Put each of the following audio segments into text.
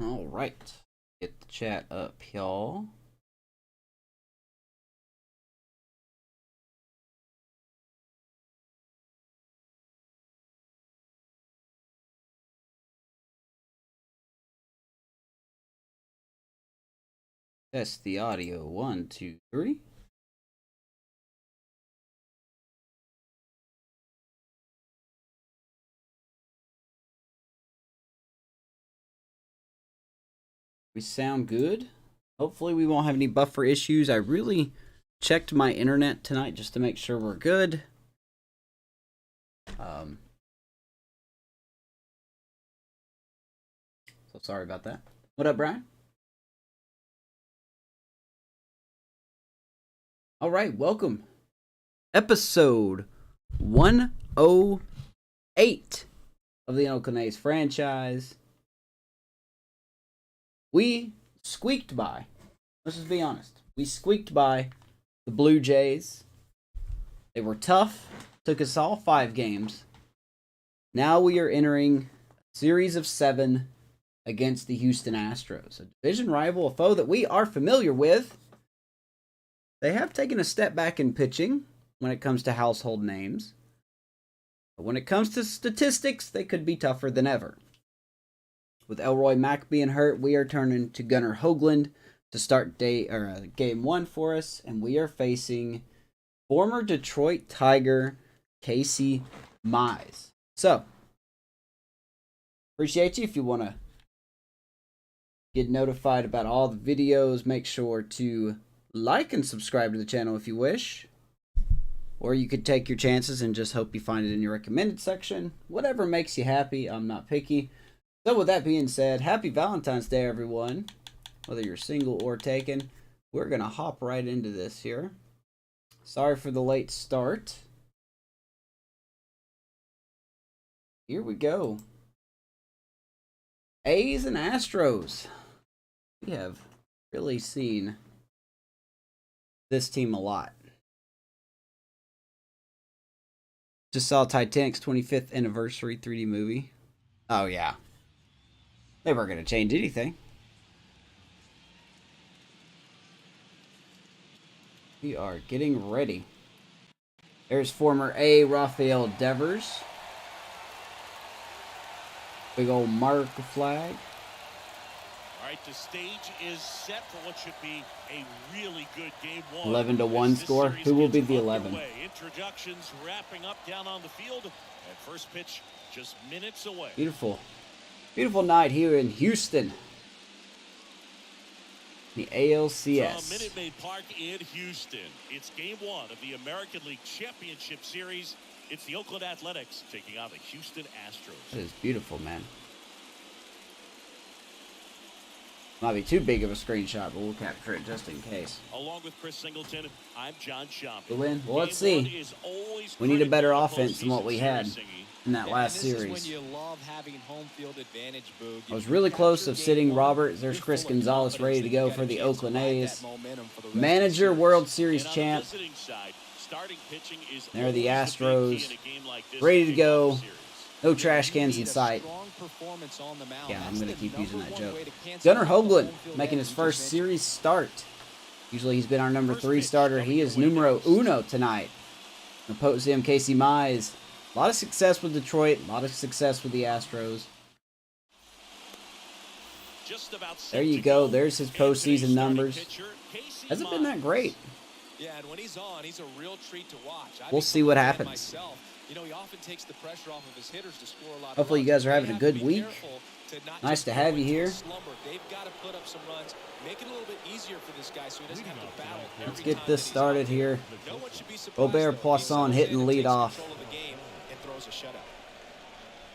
All right. Get the chat up, y'all. Test the audio. 1, 2, 3. We sound good. Hopefully we won't have any buffer issues. I really checked my internet tonight just to make sure we're good. So sorry about that. What up, Brian? All right, welcome. Episode 108 of the Oakland A's franchise. We squeaked by. Let's just be honest. We squeaked by the Blue Jays. They were tough. Took us all 5 games. Now we are entering a series of 7 against the Houston Astros. A division rival, a foe that we are familiar with. They have taken a step back in pitching when it comes to household names. But when it comes to statistics, they could be tougher than ever. With Elroy Mack being hurt, we are turning to Gunnar Hoagland to start game 1 for us, and we are facing former Detroit Tiger Casey Mize. So, appreciate you. If you want to get notified about all the videos, make sure to like and subscribe to the channel if you wish. Or you could take your chances and just hope you find it in your recommended section. Whatever makes you happy. I'm not picky. So with that being said, happy Valentine's Day, everyone. Whether you're single or taken, we're going to hop right into this here. Sorry for the late start. Here we go. A's and Astros. We have really seen this team a lot. Just saw Titanic's 25th anniversary 3D movie. Oh, yeah. They weren't going to change anything. We are getting ready. There's former A. Rafael Devers. Big old America flag. All right, the stage is set for what should be a really good game 1. 11-1 score. Who will be the 11? Introductions wrapping up down on the field. And first pitch just minutes away. Beautiful. Beautiful night here in Houston. The ALCS. From Minute Maid Park in Houston. It's game 1 of the American League Championship Series. It's the Oakland Athletics taking on the Houston Astros. That is beautiful, man. Might be too big of a screenshot, but we'll capture it just in case. Along with Chris Singleton, I'm John Shopping. The win? Well, let's see. We need a better offense than what we had in that last series. I was really close of sitting Robert. There's Chris Gonzalez ready to go for the Oakland A's. Manager, World Series champ. There are the Astros. Ready to go. No trash cans in sight. Yeah, I'm going to keep using that joke. Gunnar Hoagland making his first series start. Usually he's been our number 3 starter. He is numero uno tonight. Opposing him, Casey Mize. A lot of success with Detroit. A lot of success with the Astros. There you go. There's his postseason numbers. Hasn't been that great. Yeah, and when he's on, he's a real treat to watch. We'll see what happens. You know, he often takes the pressure off of his hitters to score a lot. Hopefully you guys are having a good week. Nice to have you here. They've got to put up some runs, make it a little bit easier for this guy so he doesn't have to battle. Let's get this started here. Robert Poisson hitting the lead off.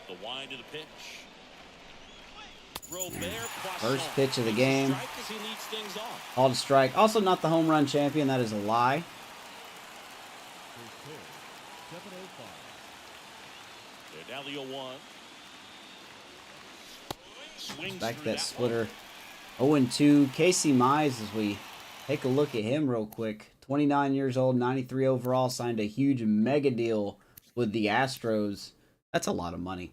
The wind of the pitch. First pitch of the game. Called a strike. Also not the home run champion. That is a lie. Back to that splitter. 0-2. Casey Mize, as we take a look at him real quick. 29 years old, 93 overall, signed a huge mega deal with the Astros. That's a lot of money.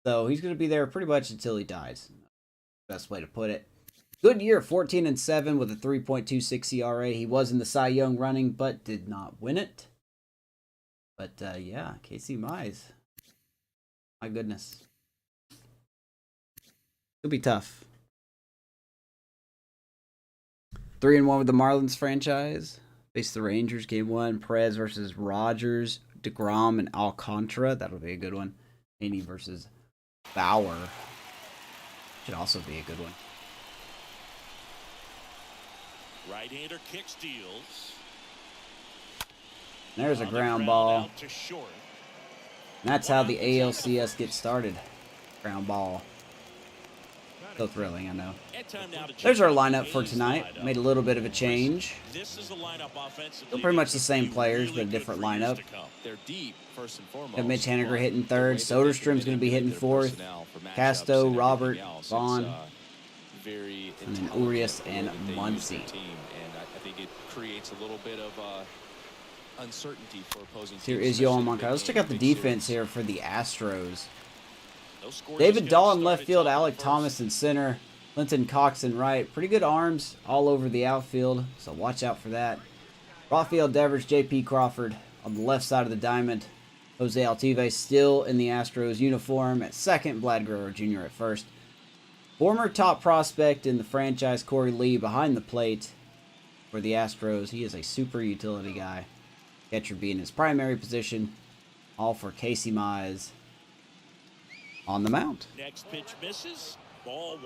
So he's going to be there pretty much until he dies. Best way to put it. Good year, 14-7 with a 3.26 ERA. He was in the Cy Young running, but did not win it. But yeah, Casey Mize. My goodness. It'll be tough. 3-1 with the Marlins franchise. Face the Rangers, game 1. Perez versus Rogers, DeGrom, and Alcantara. That'll be a good one. Haney versus Bauer. Should also be a good one. Right-hander kick steals. There's a ground ball. That's how the ALCS gets started. Ground ball. So thrilling, I know. There's our lineup for tonight. Made a little bit of a change. Still pretty much the same players, but a different lineup. Got Mitch Haniger hitting third. Soderstrom's going to be hitting fourth. Casto, Robert, Vaughn, and then Urias and Muncy. I think it creates a little bit of uncertainty for opposing teams. Here is Yohan Moncada. Let's check out the defense here for the Astros. David Dahl in left field, Alec Thomas in center, Clinton Cox in right. Pretty good arms all over the outfield, so watch out for that. Rafael Devers, J.P. Crawford on the left side of the diamond. Jose Altuve still in the Astros uniform at second. Vlad Guerrero Jr. at first. Former top prospect in the franchise, Corey Lee, behind the plate for the Astros. He is a super utility guy. Catcher being his primary position. All for Casey Mize on the mound. Next pitch misses. Ball 1.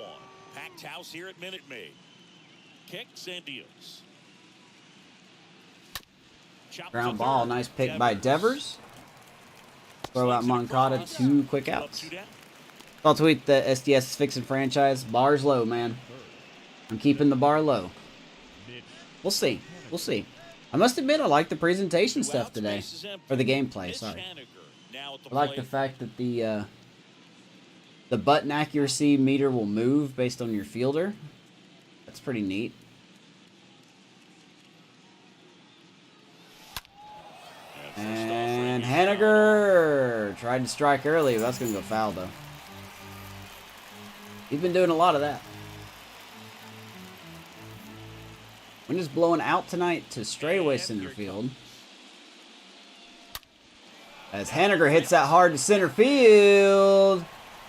Packed house here at Minute Maid. Kicks and deals. Ground ball. Nice pick by Devers. Throw out Moncada. 2 quick outs. I'll tweet the SDS is fixing franchise. Bar's low, man. I'm keeping the bar low. We'll see. We'll see. I must admit, I like the presentation stuff today. Or the gameplay, sorry. I like the fact that the button accuracy meter will move based on your fielder. That's pretty neat. And Haniger tried to strike early, but that's going to go foul, though. He's been doing a lot of that. Wind is blowing out tonight to straightaway center field. As Haniger hits that hard to center field.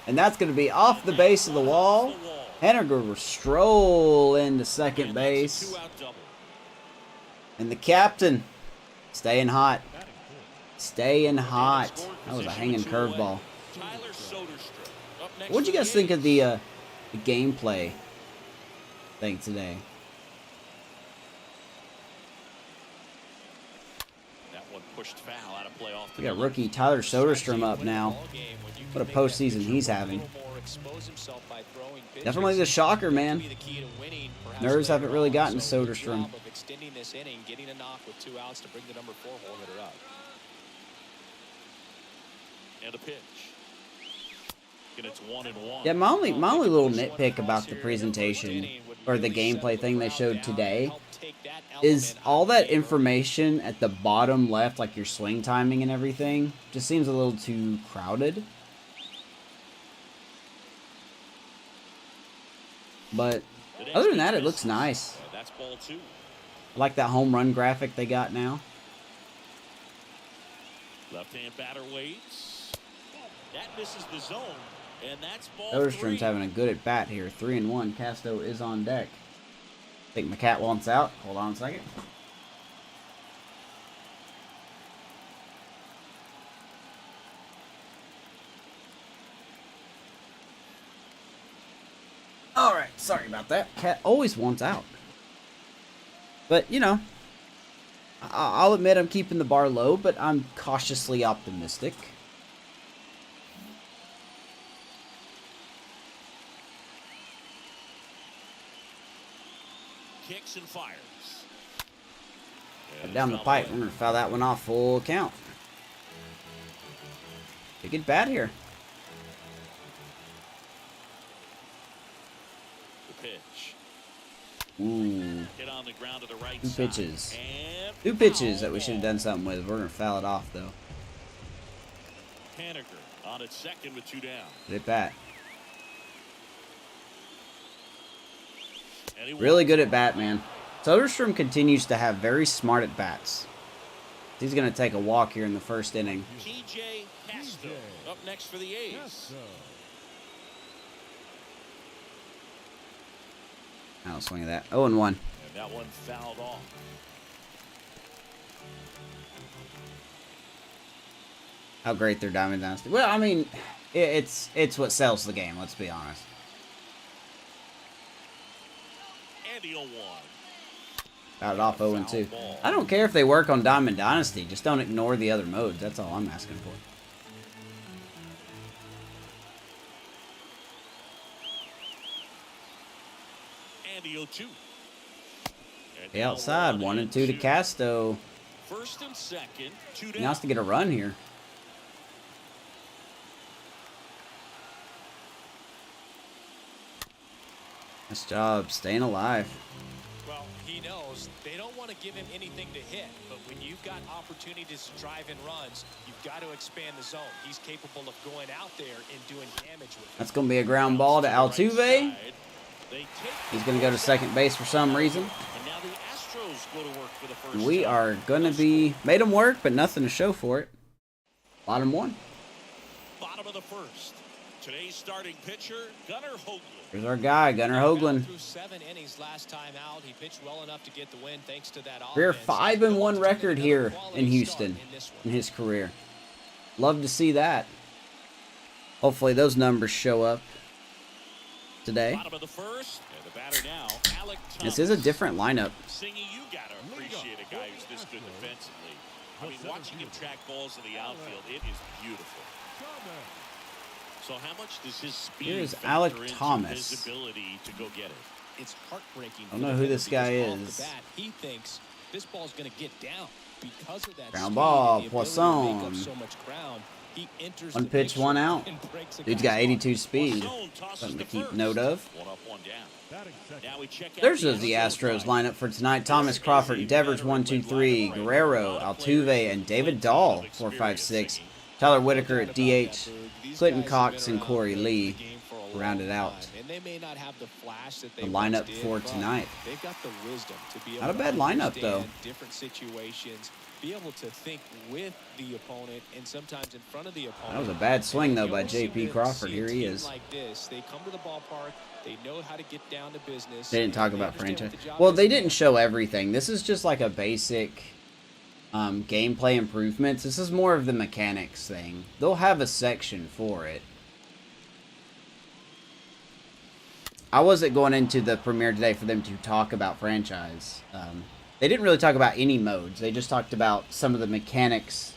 And that's going to be off the base of the wall. Haniger will stroll into second base. And the captain staying hot. Staying hot. That was a hanging curveball. What'd you guys think of the gameplay thing today? We got rookie Tyler Soderstrom up now. What a postseason he's having. Definitely the shocker, man. Nerves haven't really gotten Soderstrom. And a pitch. And it's 1-1. Yeah, my only little nitpick about the presentation or the gameplay thing they showed today is all that information at the bottom left, like your swing timing and everything, just seems a little too crowded. But other than that, it looks nice. That's ball 2. I like that home run graphic they got now. Left-hand batter waits. That misses the zone, and that's ball 3. Soderstrom's having a good at bat here. 3-1. Casto is on deck. I think my cat wants out. Hold on a second. Alright, sorry about that. Cat always wants out. But, you know, I'll admit I'm keeping the bar low, but I'm cautiously optimistic. Kicks and fires. And down the pipe. We're going to foul that one off full count. Big at bat here. The pitch. Ooh. Hit on the ground to the right 2 side. pitches. And 2 pitches that we should have done something with. We're going to foul it off, though. Haniger on its second with 2 down. Good at bat. Really good at bat, man. Soderstrom continues to have very smart at bats. He's going to take a walk here in the first inning. TJ Castro up next for the A's. I'll swing at that. 0-1. And that one fouled off. How great their Diamond Dynasty. Well, I mean, it's what sells the game, let's be honest. And he'll one. Got it off 0-2. I don't care if they work on Diamond Dynasty. Just don't ignore the other modes. That's all I'm asking for. And he'll two. The outside, 1-2 to Castro. First and second, two He down. wants to get a run here. Nice job, staying alive. Well, he knows they don't want to give him anything to hit, but when you've got opportunities to drive in runs, you've got to expand the zone. He's capable of going out there and doing damage with it. That's going to be a ground ball to Altuve. He's going to go to second base for some reason. And now the Astros go to work for the first We time. are going to be... Made them work, but nothing to show for it. Bottom one. Bottom of the first. Today's starting pitcher, Gunnar Hoagland. Here's our guy, Gunnar Hoagland. Through 7 innings last time out, he pitched well enough to get the win thanks to that Career offense. 5-1 record here in Houston In this one. in his career. Love to see that. Hopefully those numbers show up today. Bottom of the first. And the batter now, Alec This is a different lineup. Singy, you gotta appreciate a guy who's this good defensively. I mean, watching him track balls in the outfield, it is beautiful. So how much does his speed Here's factor Alec into Thomas. his ability to go get it? It's heartbreaking. I don't know who this guy is. He thinks this ball's going to get down because of that Ground speed ball, and the ability to make up Poisson. so much ground. He enters One the pitch, picture one out. and breaks a Dude's guy's got 82 speed. Poisson tosses Something to to keep first. note of. One up, one down. Now we check out There's the Astros lineup for tonight. Thomas Crawford, Devers 1-2-3, Guerrero, Altuve, and David Dahl 4-5-6. Tyler Whitaker at DH, Clinton Cox, and Corey Lee rounded out. And they may not have the flash that they The once lineup did, for but tonight. They've got the wisdom to be able Not a to bad lineup, understand though. different situations, be able to think with the opponent and sometimes in front of the opponent. That was a bad swing, though, You by always seem J.P. to Crawford. see a Here he team is. like this. They come to the ballpark. They know how to get down to business. They didn't talk and they about understand franchise. what the job Well, is. they didn't show everything. This is just like a basic gameplay improvements. This is more of the mechanics thing. They'll have a section for it. I wasn't going into the premiere today for them to talk about franchise. They didn't really talk about any modes. They just talked about some of the mechanics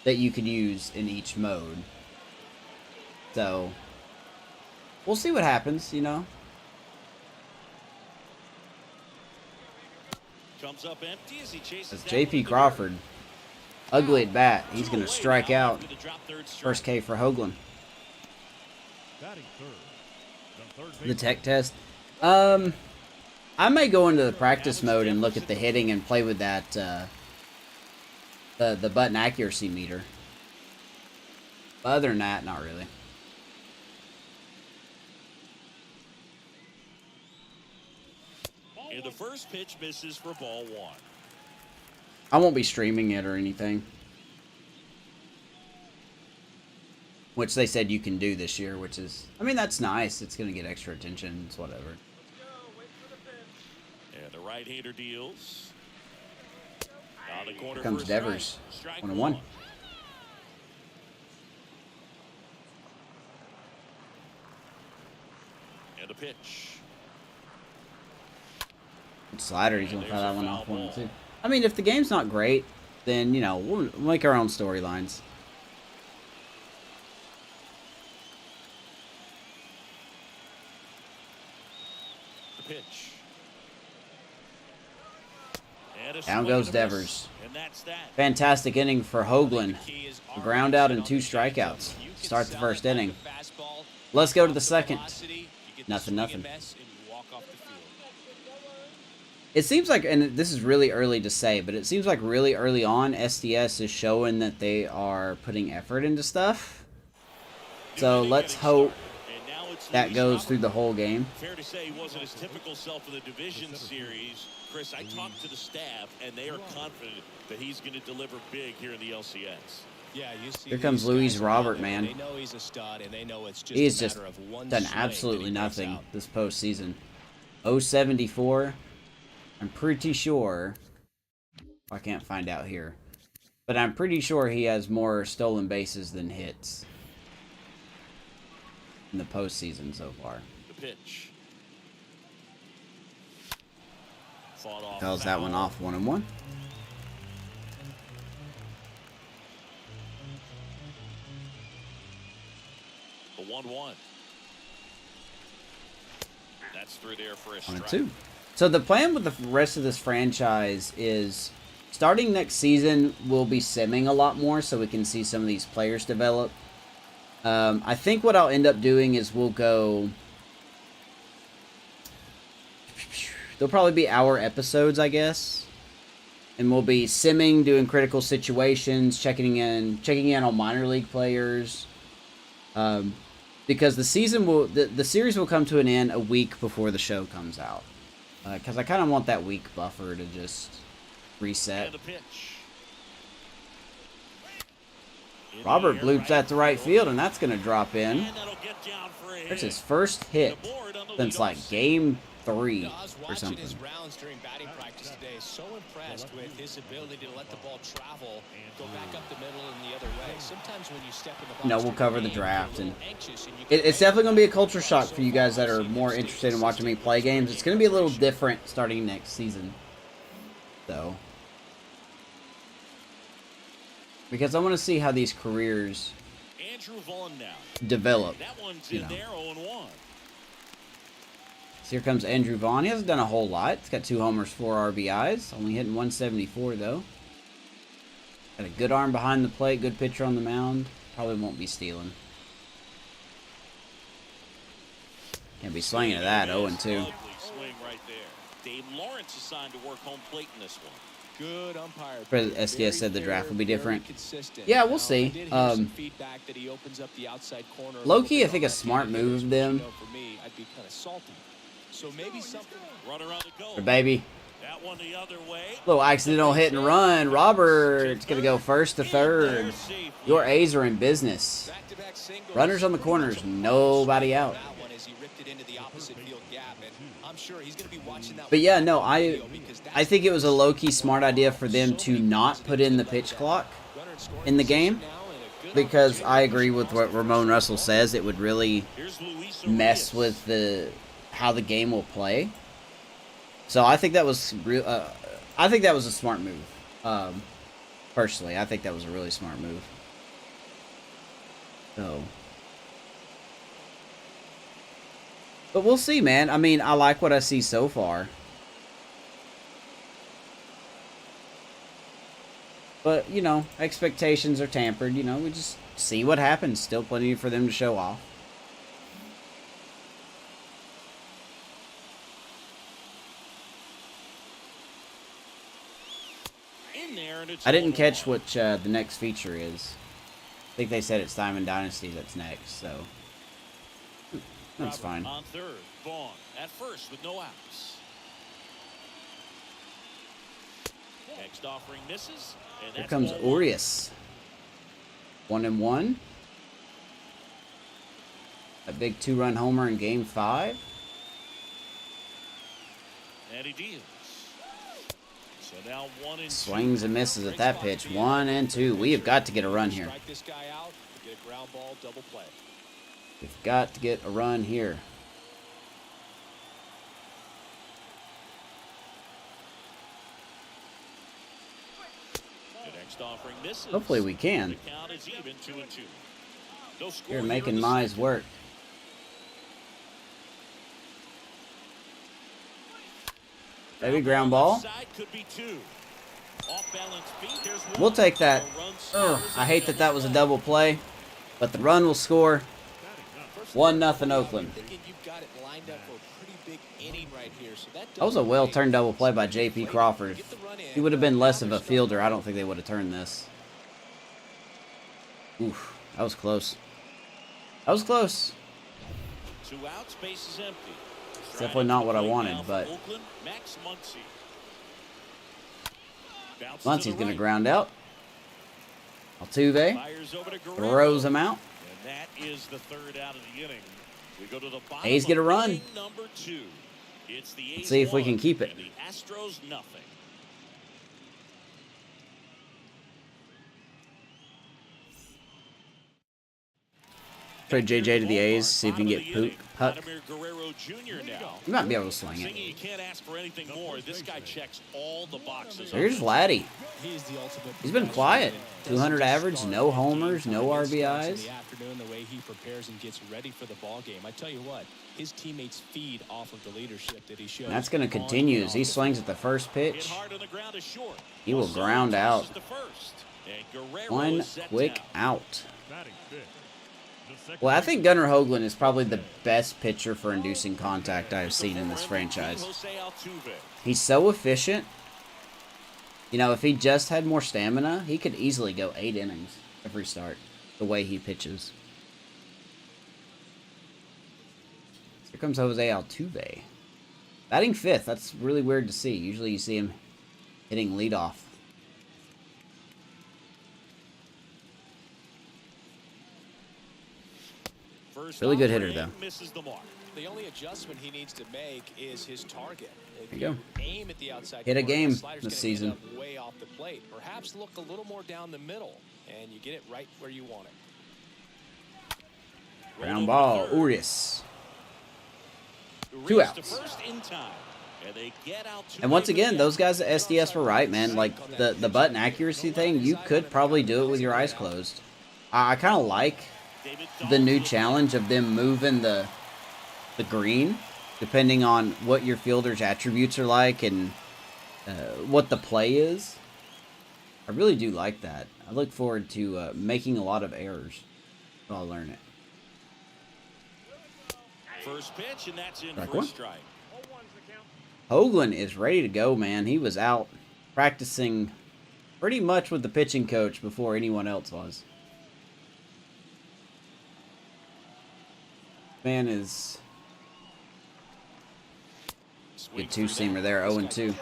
that you could use in each mode. So, we'll see what happens, you know. Comes up empty as he chases That's down J.P. with the Crawford. Ugly at bat. He's Two going to away strike now out. to the drop third strike. First K for Hoagland. The tech test. I may go into the practice mode and look at the hitting and play with that, the button accuracy meter. But other than that, not really. And the first pitch misses for ball one. I won't be streaming it or anything. Which they said you can do this year, which is... I mean, that's nice. It's going to get extra attention. It's whatever. And the right-hander deals. On the corner Here comes for a strike. Devers. Strike 1-1. one. And the pitch. Slider, he's going to fire that one off 1-2. I mean, if the game's not great, then, you know, we'll make our own storylines. The pitch. And a Down swing goes and a miss. Devers. And that's that. Fantastic inning for Hoagland. Key is A ground out and on 2 the changeup. strikeouts. You can Start the sell first it like inning. a fastball. Let's go to Drop the second. velocity, you get the Nothing, swing nothing. and miss, and you walk off the field. It seems like, and this is really early to say, but it seems like really early on, SDS is showing that they are putting effort into stuff. So let's hope And now it's that goes through the whole game. Fair to say he wasn't his typical self in the division series. Chris, I talked to the staff, and they are confident that he's going to deliver big here in the LCS. Yeah, you see Here comes Luis Robert, man. They know he's a stud, and they know it's just He's a just matter of one done swing absolutely that he breaks nothing out. this postseason. 074. I'm pretty sure. I can't find out here. But I'm pretty sure he has more stolen bases than hits in the postseason so far. The pitch. Fought off. Tells that one off 1-1. The 1-1. That's through there for a strike. 1-2. So the plan with the rest of this franchise is starting next season, we'll be simming a lot more so we can see some of these players develop. I think what I'll end up doing is we'll go... There'll probably be hour episodes, I guess. And we'll be simming, doing critical situations, checking in on minor league players. Because the series will come to an end a week before the show comes out. Because I kind of want that week buffer to just reset. And the pitch. Robert bloops at the right field, and that's going to drop in. And that'll get down for a There's hit. his first hit since like game 3 I was or watching something. his rounds during batting practice today. So impressed with his ability to let the ball travel, go back up the middle and the other way. Sometimes when you step in the box, No, we'll during cover the game, draft, you're a and little anxious and you can it's definitely going to be a culture shock for you guys that are more interested in watching me play games. It's going to be a little different starting next season, though. Because I want to see how these careers Andrew Vaughn now. develop. That one's You in know. there, 0-1. So here comes Andrew Vaughn. He hasn't done a whole lot. He's got 2 homers, 4 RBIs. Only hitting 174, though. Got a good arm behind the plate. Good pitcher on the mound. Probably won't be stealing. Can't be slinging at that. 0-2. Ugly swing right there. Dave Lawrence assigned to work home plate in this one. good umpire. President SDS said the draft will be different. Consistent. Yeah, we'll Now, see. I did hear some feedback that he opens up the outside corner a Low-key, little I think bit a on smart left-handed move of hitters, them. which, you know, for me, I'd be kind of salty. So maybe something. Runner on the goal. Or baby. That one the other way. Little accidental hit and run. Robert's going to go first to third. Your A's are in business. Back-to-back singles. Runners on the corners. Nobody out. That one as he ripped it into the opposite field gap, and I'm sure he's going to be watching that. But yeah, no, I think it was a low-key smart idea for them to not put in the pitch clock in the game. Because I agree with what Ramon Russell says. It would really mess with how the game will play. So I think that was I think that was a smart move. Personally, I think that was a really smart move. So, but we'll see, man. I mean, I like what I see so far. But, you know, expectations are tampered. You know, we just see what happens. Still plenty for them to show off. I didn't catch what the next feature is. I think they said it's Diamond Dynasty that's next, so that's fine. On third, Vaughn at first with no outs. Next offering misses. And Here that's comes ball one. Urias. 1-1. A big 2-run homer in Game 5. And he deals. So now 1-2. Swings and misses at that pitch. 1-2. We have got to get a run here. Strike this guy out, get a ground ball, double play. We've got to get a run here. The next offering misses. Hopefully we can. The count is even, 2-2. No score You're here making in the Mize second. work. Maybe ground ball. Side could be two. Off balance feet. Here's one. We'll take that. The run Ugh, scores I hate that that was a double play, but the run will score. 1-0 Oakland. Thinking you've got it lined up for a pretty big inning right here. So That was a well-turned double play by J.P. Crawford. If he would have been less of a fielder, I don't think they would have turned this. Oof, that was close. That was close. 2 outs, base is empty. It's definitely not what I wanted, but Muncie's going to ground out. Altuve throws him out. And that is the 3rd out of the inning. We go to the bottom. A's get a run. Number 2. It's the A's. Let's see if we can keep it. And the Astros nothing. Trade JJ to the A's, see if we can get Puck. You might be able to swing it. You can't ask for anything more. This guy checks all the boxes. Here's Vladdy. He's been quiet. 200 average, no homers, no RBIs. The way he prepares and gets ready for the ball game. I tell you what, his teammates feed off of the leadership that he shows. That's going to continue as he swings at the first pitch. He will ground out. 1 quick out. Well, I think Gunnar Hoagland is probably the best pitcher for inducing contact I have seen in this franchise. He's so efficient. You know, if he just had more stamina, he could easily go 8 innings every start, the way he pitches. Here comes Jose Altuve. Batting 5th, that's really weird to see. Usually you see him hitting leadoff. Really good hitter, though. The only adjustment he needs to make is his target. There you go. Aim at the outside hit a corner, game the this season. Way off the plate. Perhaps look a little more down the middle, and you get it right where you want it. Ground ball, Urias. 2 outs. And once again, those guys at SDS were right, man. Like, the button accuracy thing, you could probably do it with your eyes closed. I kind of like the new challenge of them moving the green, depending on what your fielder's attributes are like and what the play is. I really do like that. I look forward to making a lot of errors. I'll learn it. First pitch, and that's in for a strike. Hoagland is ready to go, man. He was out practicing pretty much with the pitching coach before anyone else was. Man is good 2-seamer there, 0-2.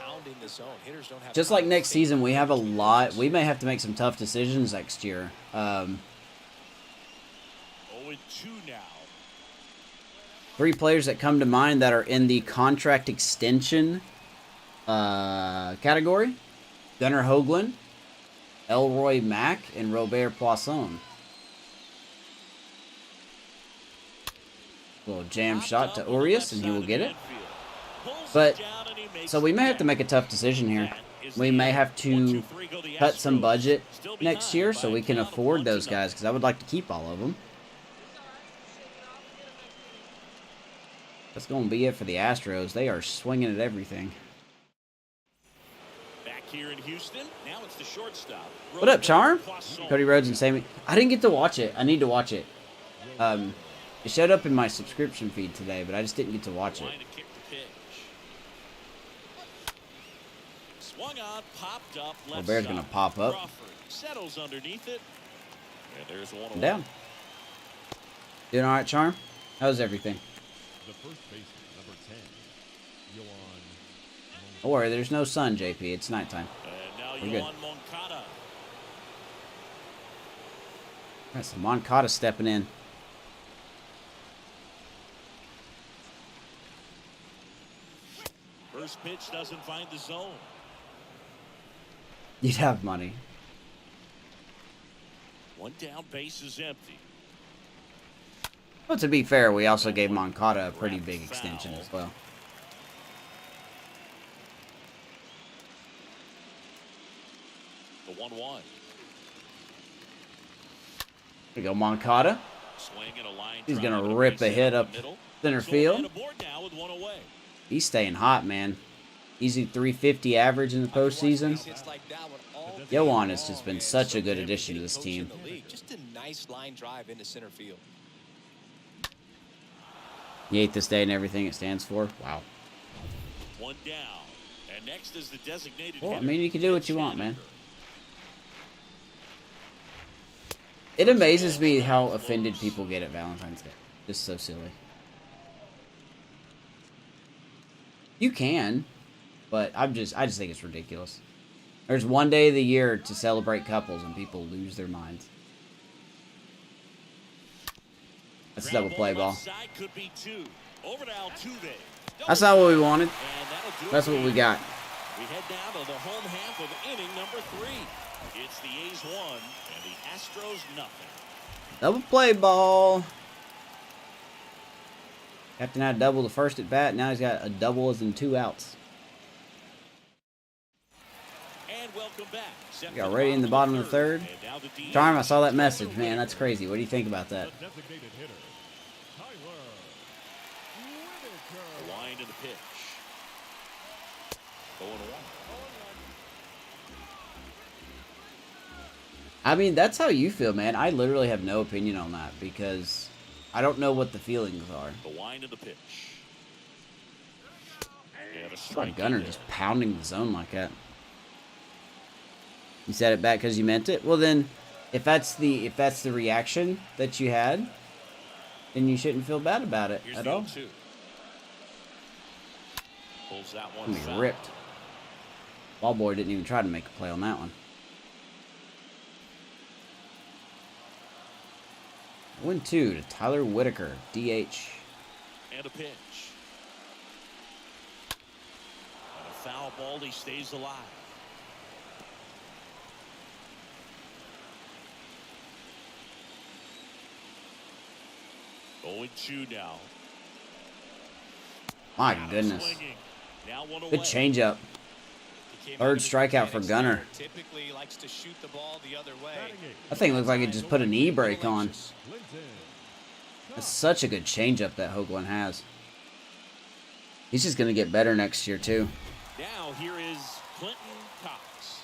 Just like next season, we have a lot. We may have to make some tough decisions next year. 0-2 now. 3 players that come to mind that are in the contract extension category: Gunnar Hoagland, Elroy Mack, and Robert Poisson. Little jam shot to Urias, and he will get it. But, so we may have to make a tough decision here. We may have to cut some budget next year so we can afford those guys, because I would like to keep all of them. That's going to be it for the Astros. They are swinging at everything. Back here in Houston, now it's the shortstop. What up, Charm? Cody Rhodes and Sammy. I didn't get to watch it. I need to watch it. It showed up in my subscription feed today, but I just didn't get to watch it. Swung on, popped up, Robert's going to pop up. Settles underneath it. And there's one down. Doing all right, Charm? How's everything? The first baseman, number 10, Don't worry, there's no sun, JP. It's nighttime. We're good. That's Moncada stepping in. First pitch doesn't find the zone. You'd have money. One down, base is empty. Well, to be fair, we also gave Moncada a pretty big extension as well. The 1-1. There we go, Moncada. He's going to rip a hit up center field. He's staying hot, man. Easy 350 average in the postseason. Yohan has just been such a good addition to this team. Just a nice line drive into center field. He ate this day and everything it stands for. Wow. One down. And next is the designated Well, I mean, you can do what you want, man. It amazes me how offended people get at Valentine's Day. Just so silly. You can, but I just think it's ridiculous. There's one day of the year to celebrate couples, and people lose their minds. That's a double play ball. Could be two. Over to Altuve. That's not what we wanted. And that'll do That's it. what we got. We head down to the home half of inning number 3. It's the A's 1 and the Astros nothing. Double play ball. Captain had a double the first at bat. Now he's got a double as in 2 outs. And welcome back. We got ready in the bottom of the 3rd. Charm, I saw that message, man. That's crazy. What do you think about that? The designated hitter, Tyler Whitaker. The wind of the pitch. 0-1. I mean, that's how you feel, man. I literally have no opinion on that because I don't know what the feelings are. The wind of the pitch. And a Like strike Gunner in there. just pounding the zone like that. You said it back because you meant it. Well, then, if that's the reaction that you had, then you shouldn't feel bad about it Here's at the all. 0-2. Pulls that one I mean, foul. ripped. Ball boy didn't even try to make a play on that one. 1-2 to Tyler Whitaker, DH. And a pitch. And a foul ball. He stays alive. Going 2 now. My Now goodness. swinging. Now one Good away. changeup. He came Third out of his strikeout for mechanics Gunner. there. Typically likes to shoot the ball the other way. Batting eighth, That thing looks like it just put an e-brake on. Clinton. That's such a good changeup that Hoagland has. He's just going to get better next year, too. Now here is Clinton Cox.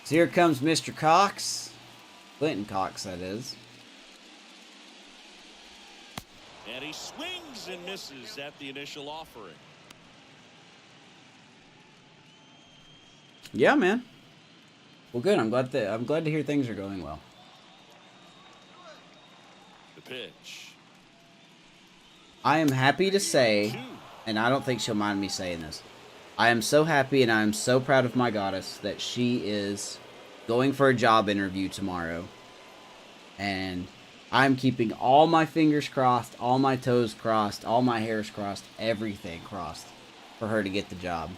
So here comes Mr. Cox. Clinton Cox, that is. And he swings and misses at the initial offering. Yeah, man. Well, good. I'm glad to hear things are going well. The pitch. I am happy to say, and I don't think she'll mind me saying this, I am so happy and I am so proud of my goddess that she is going for a job interview tomorrow. And I'm keeping all my fingers crossed, all my toes crossed, all my hairs crossed, everything crossed for her to get the job.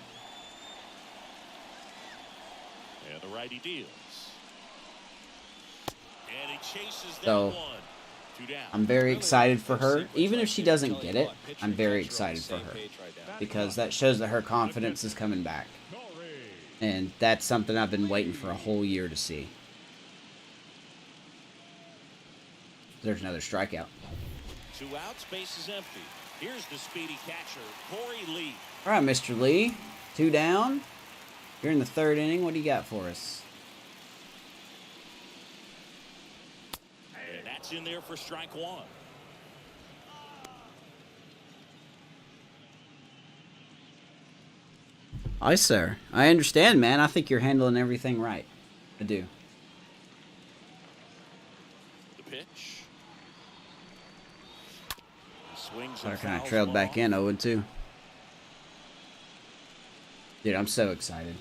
And the righty deals. And he chases that So, one. 2 down. I'm very excited for her. Even if she doesn't get it, I'm very excited for her. Because that shows that her confidence is coming back. Corey. And that's something I've been waiting for a whole year to see. There's another strikeout. 2 outs, base is empty. Here's the speedy catcher, Corey Lee. All right, Mr. Lee. 2 down. You're in the 3rd inning. What do you got for us? And that's in there for strike 1. Aye, sir. I understand, man. I think you're handling everything right. I do. The pitch. He swings Sorry, and kind of fouls trailed one back off. in 0-2. Dude, I'm so excited.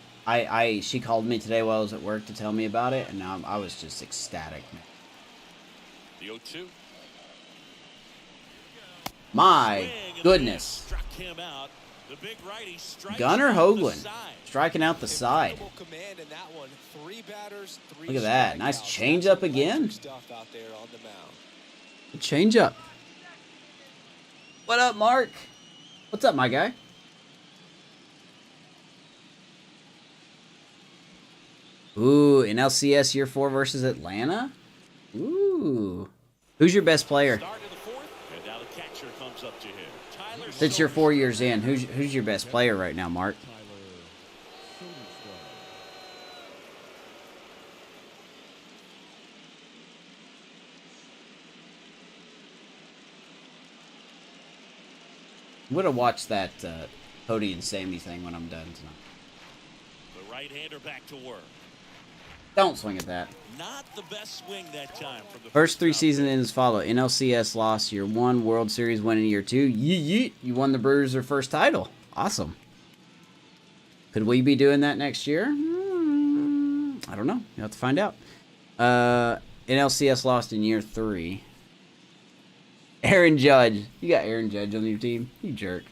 She called me today while I was at work to tell me about it, and now I was just ecstatic, man. The 0-2. My Swing, and the goodness. pitch struck him out. The big righty strikes Gunner out the Hoagland side. striking out the side. Incredible command in that one. 3 batters, 3 Look at that. Nice strikeouts. changeup That's again. electric Stuff out there on the mound. Good changeup. What up, Mark? What's up, my guy? Ooh, in LCS Year 4 versus Atlanta? Ooh. Who's your best player? Start of the 4th, and now the catcher comes up to him. Tyler Since you're Soderstrom. 4 years in, who's your best player right now, Mark? Tyler Soderstrom. I'm gonna watch that Cody and Sammy thing when I'm done tonight. The right-hander back to work. Don't swing at that. Not the best swing that time from the First 3 round season pick. ends follow. NLCS loss year 1, World Series win in year 2. Yeet. You won the Brewers their first title. Awesome. Could we be doing that next year? I don't know. You'll have to find out. NLCS lost in year 3. Aaron Judge. You got Aaron Judge on your team? You jerk.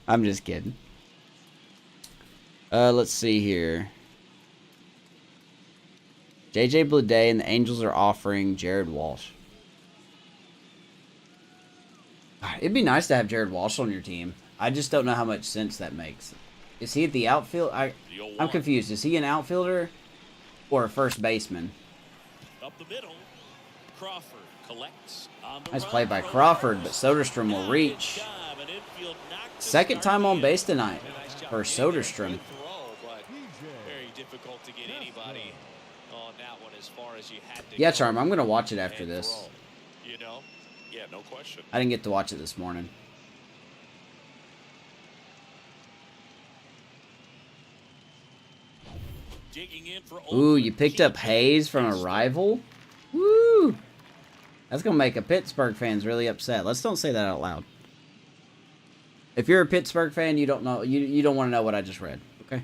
I'm just kidding. Let's see here. JJ Bleday and the Angels are offering Jared Walsh. It'd be nice to have Jared Walsh on your team. I just don't know how much sense that makes. Is he at the outfield? I'm confused. Is he an outfielder or a first baseman? Up the middle, Crawford collects on the Nice run. play by Crawford, but Soderstrom will reach. Second time on base tonight for Soderstrom. Very difficult to get anybody on that one as far as you had to Yeah, go Charm, I'm going to watch it after and this. throw. You know? Yeah, no question. I didn't get to watch it this morning. Digging in for Ooh, Oakland. you picked up Hayes from a rival? Woo! That's going to make a Pittsburgh fans really upset. Let's don't say that out loud. If you're a Pittsburgh fan, you don't know you don't want to know what I just read, okay?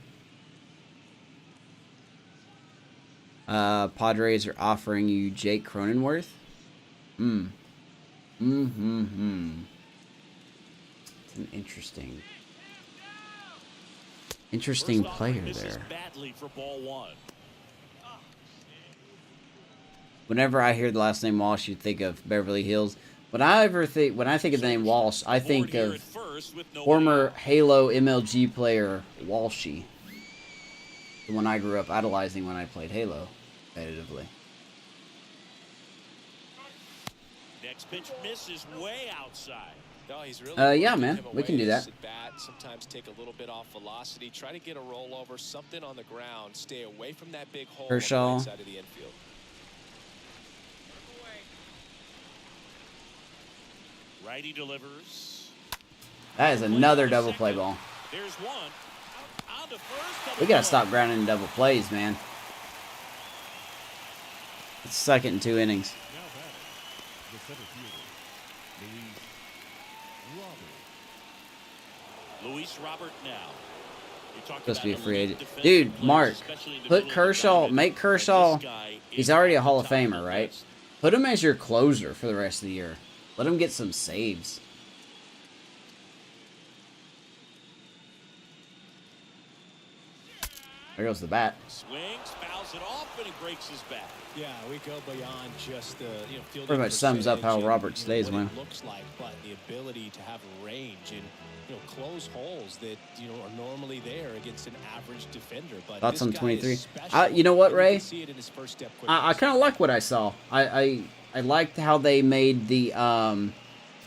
Padres are offering you Jake Cronenworth. It's an interesting First off, player misses there. badly for ball one. Whenever I hear the last name Walsh, you think of Beverly Hills. When I think of the name Walsh, I think Forward here of at first with nobody former out. Halo MLG player Walshy. The one I grew up idolizing when I played Halo competitively. Next pitch misses way outside. No, he's really Yeah, working man, him we can away. do that. Sit back, sometimes take a little bit off velocity, try to get a rollover, something on the ground, stay away from that big hole Kershaw. on the right side of the infield. Righty delivers. That is another double play ball. There's one. On to first. We gotta stop grounding in double plays, man. It's second in 2 innings. Now batting, the center fielder, Luis Robert now. You talked Supposed to be a about free elite agent. defensive Dude, players, Mark, especially in the put middle of the Kershaw, diamond, make and Kershaw, this guy he's is already a on Hall of top Famer, the right? list. Put him as your closer for the rest of the year. Let him get some saves. There goes the bat. Swings, fouls it off, and he breaks his back. Yeah, we go beyond just the fielding Pretty much sums up how percentage Robert's and, days what went. it looks like, but the ability to have range and close holes that are normally there against an average defender. But Thoughts this on guy 23? is special, You know what, and you Ray? can see it in his first step I kind of like what I saw. I liked how they made the I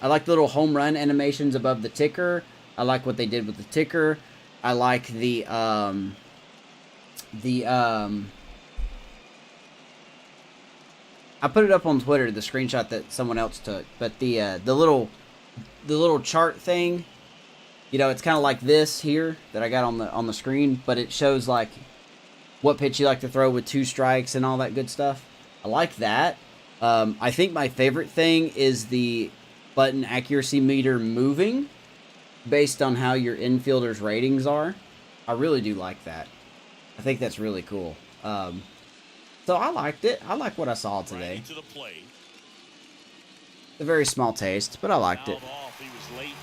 like the little home run animations above the ticker. I like what they did with the ticker. I like the I put it up on Twitter, the screenshot that someone else took, but the little chart thing, it's kind of like this here that I got on the screen, but it shows like what pitch you like to throw with 2 strikes and all that good stuff. I like that. I think my favorite thing is the button accuracy meter moving based on how your infielders' ratings are. I really do like that. I think that's really cool. So I liked it. I like what I saw today. Right to the plate. A very small taste, but I liked it. Fouled off. He was late.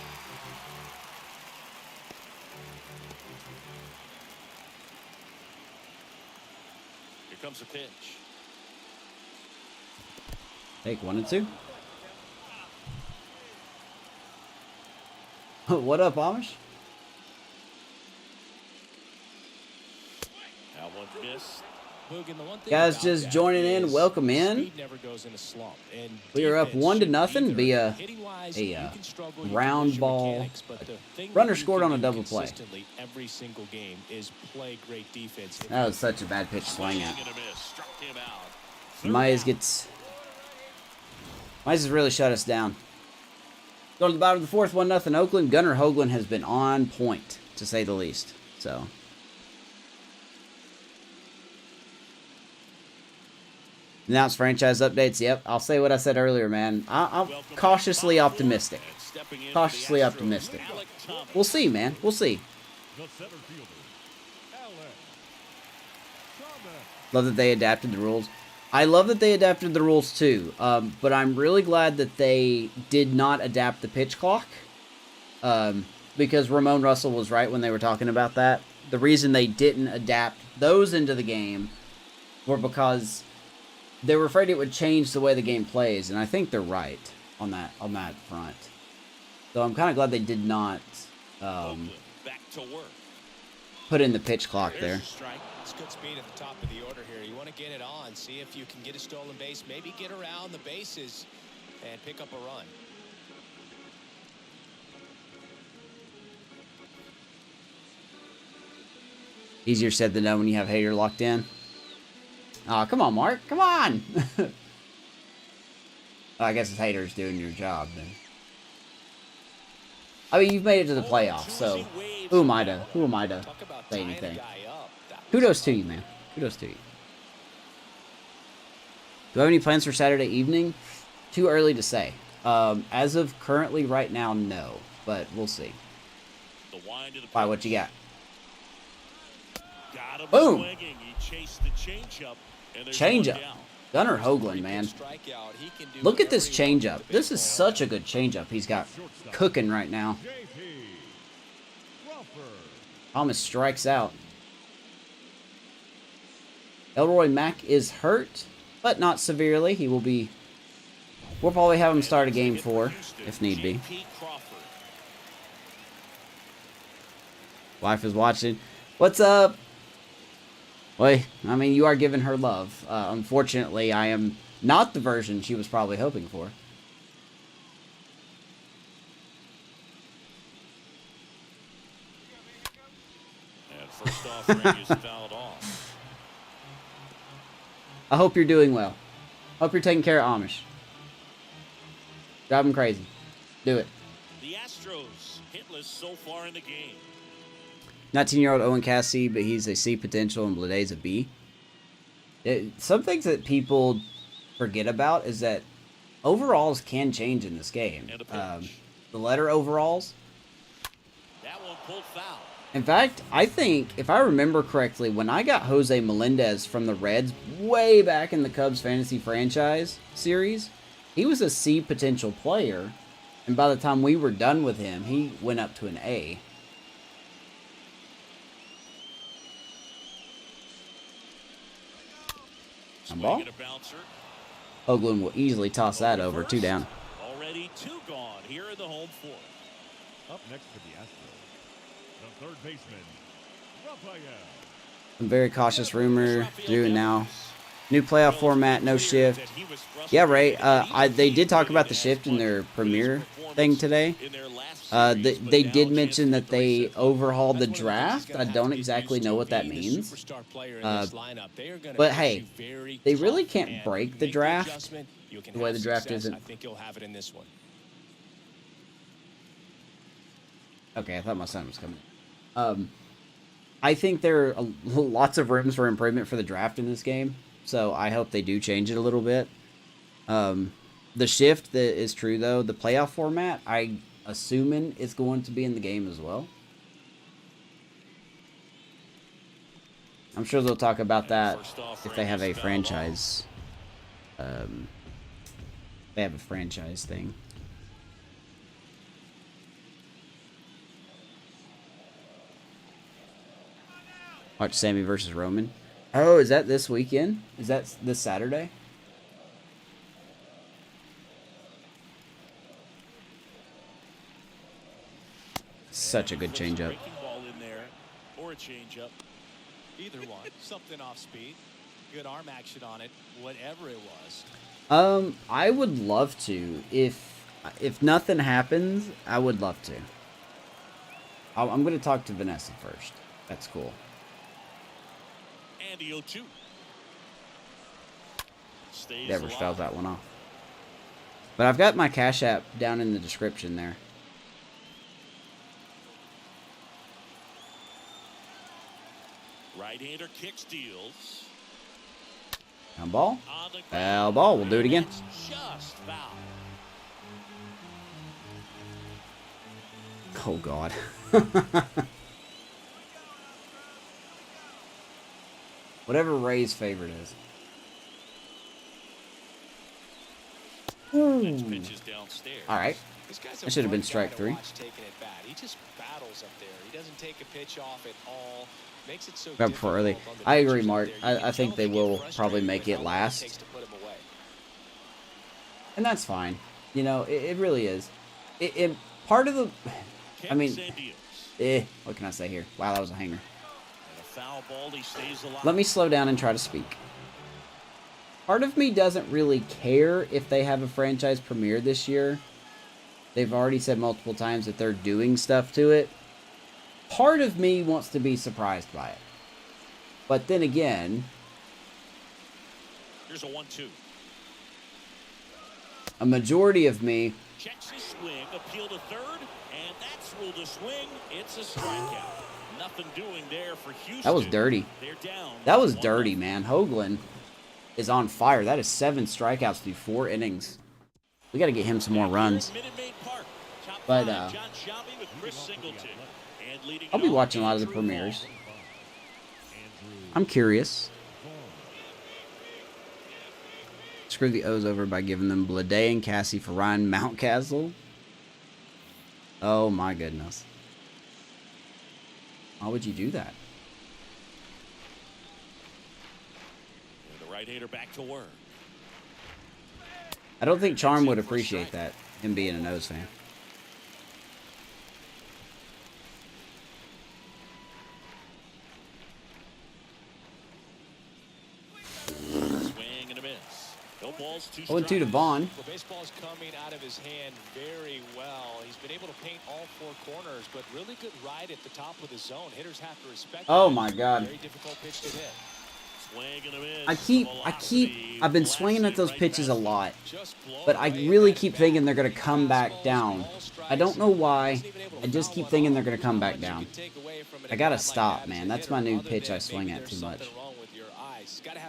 Here comes a pitch. Take 1 and 2. What up, Amish? That one missed. Bogan, the one thing Guys about just that joining in, is welcome in. speed never goes in a slump, and We are up defense 1-0 should be via there. Hitting-wise, you can struggle, you can round lose your ball. mechanics, but the thing Runner that you scored can on a do double play. consistently every single game is play great defense. That was such a bad pitch to swing at. Swing and a miss. Struck him out. Mize has really shut us down. Going to the bottom of the 4th, 1-0 Oakland. Gunnar Hoagland has been on point, to say the least. So, Announce franchise updates. Yep, I'll say what I said earlier, man. I'm cautiously optimistic. Cautiously optimistic. We'll see, man. We'll see. The center fielder, Alex. Love that they adapted the rules. I love that they adapted the rules too, but I'm really glad that they did not adapt the pitch clock, because Ramon Russell was right when they were talking about that. The reason they didn't adapt those into the game were because they were afraid it would change the way the game plays, and I think they're right on that front. So I'm kind of glad they did not Back to work. put in the pitch clock there. Strike. It's good speed at the top of the order here. You want to get it on, see if you can get a stolen base, maybe get around the bases and pick up a run. Easier said than done when you have Hader locked in. Oh, come on, Mark. Come on. I guess it's Hader's doing your job then. I mean, you've made it to the playoffs, so who am I to say anything? Kudos to you, man. Kudos to you. Do I have any plans for Saturday evening? Too early to say. As of currently right now, no. But we'll see. Why, what you got? Boom! Changeup. Gunnar Hoagland, man. Look at this changeup. This is such a good changeup he's got cooking right now. Thomas strikes out. Elroy Mack is hurt, but not severely. He will be... We'll probably have him start a game 4, if need be. Wife is watching. What's up? Well, I mean, you are giving her love. Unfortunately, I am not the version she was probably hoping for. And first offering is fouled off. I hope you're doing well. Hope you're taking care of Amish. Drive them crazy. Do it. The Astros hitless so far in the game. 19-year-old Owen Cassidy, but he's a C potential and Blade's a B. Some things that people forget about is that overalls can change in this game. The letter overalls. That one pulled foul. In fact, I think, if I remember correctly, when I got Jose Melendez from the Reds way back in the Cubs fantasy franchise series, he was a C potential player, and by the time we were done with him, he went up to an A. Ball. Hoagland will easily toss that over. 2 down. Already 2 gone here in the home 4th. Up next for the Astros, the third baseman, Rafael. Some very cautious rumor. Do it now. New playoff format, no shift. Yeah, Ray. They did talk about the shift in their premiere thing today. They did mention that they overhauled the draft. I don't exactly know what that means. But hey, they really can't break the draft the way the draft isn't. I think you'll have it in this one. Okay, I thought my son was coming. I think there are lots of rooms for improvement for the draft in this game. So I hope they do change it a little bit. The shift that is true, though, the playoff format, I assuming it's going to be in the game as well. I'm sure they'll talk about that if they have a franchise. They have a franchise thing. Watch Sammy versus Roman. Oh, is that this weekend? Is that this Saturday? Such a good changeup. Ball in there, or a changeup. Either one. Something off speed. Good arm action on it. Whatever it was. I would love to. If nothing happens, I would love to. I'm going to talk to Vanessa first. That's cool. And the 0-2. Never felt that one off. But I've got my Cash App down in the description there. Right-hander kick steals. Down ball. On on the Foul ball. We'll do it again. It's just foul. Oh, God. Whatever Ray's favorite is. Next pitch is downstairs. All right. This guy's a That should have been fun strike guy to 3. watch taking it bat. He just battles up there. He doesn't take a pitch off at all. Makes it so Grab for early. difficult on the I agree, pitchers up Mark. there. You I can think tell they get will frustrated probably with make how it long last. takes to put him away. And that's fine. You know, it really is. It part of the... I mean, what can I say here? Wow, that was a hanger. And a foul ball, he stays alive. Let me slow down and try to speak. Part of me doesn't really care if they have a franchise premiere this year. They've already said multiple times that they're doing stuff to it. Part of me wants to be surprised by it. But then again... Here's a 1-2. A majority of me... Checks his swing, appeal to third, and that's ruled a swing. It's a strikeout. Nothing doing there for Houston. That was dirty. They're down. That was dirty, man. Hoagland is on fire. That is 7 strikeouts through 4 innings. We got to get him some more runs. But, I'll be watching a lot of the premieres. I'm curious. Screw the O's over by giving them Blade and Cassie for Ryan Mountcastle. Oh my goodness. Why would you do that? The right-hander back to work. I don't think Charm would appreciate that, him being an O's fan. Swing and a miss. No balls, 2 0-2 to Vaughn. The baseball's coming out of his hand very well. He's been able to paint all 4 corners, but really good ride at the top of the zone. Hitters have to respect Oh that. my God. Very difficult pitch to hit. Swing and a miss. I've been swinging at those pitches a lot, but I really keep thinking they're going to come back down. I don't know why. I just keep thinking they're going to come back down. I got to stop, man. That's my new pitch I swing at too much.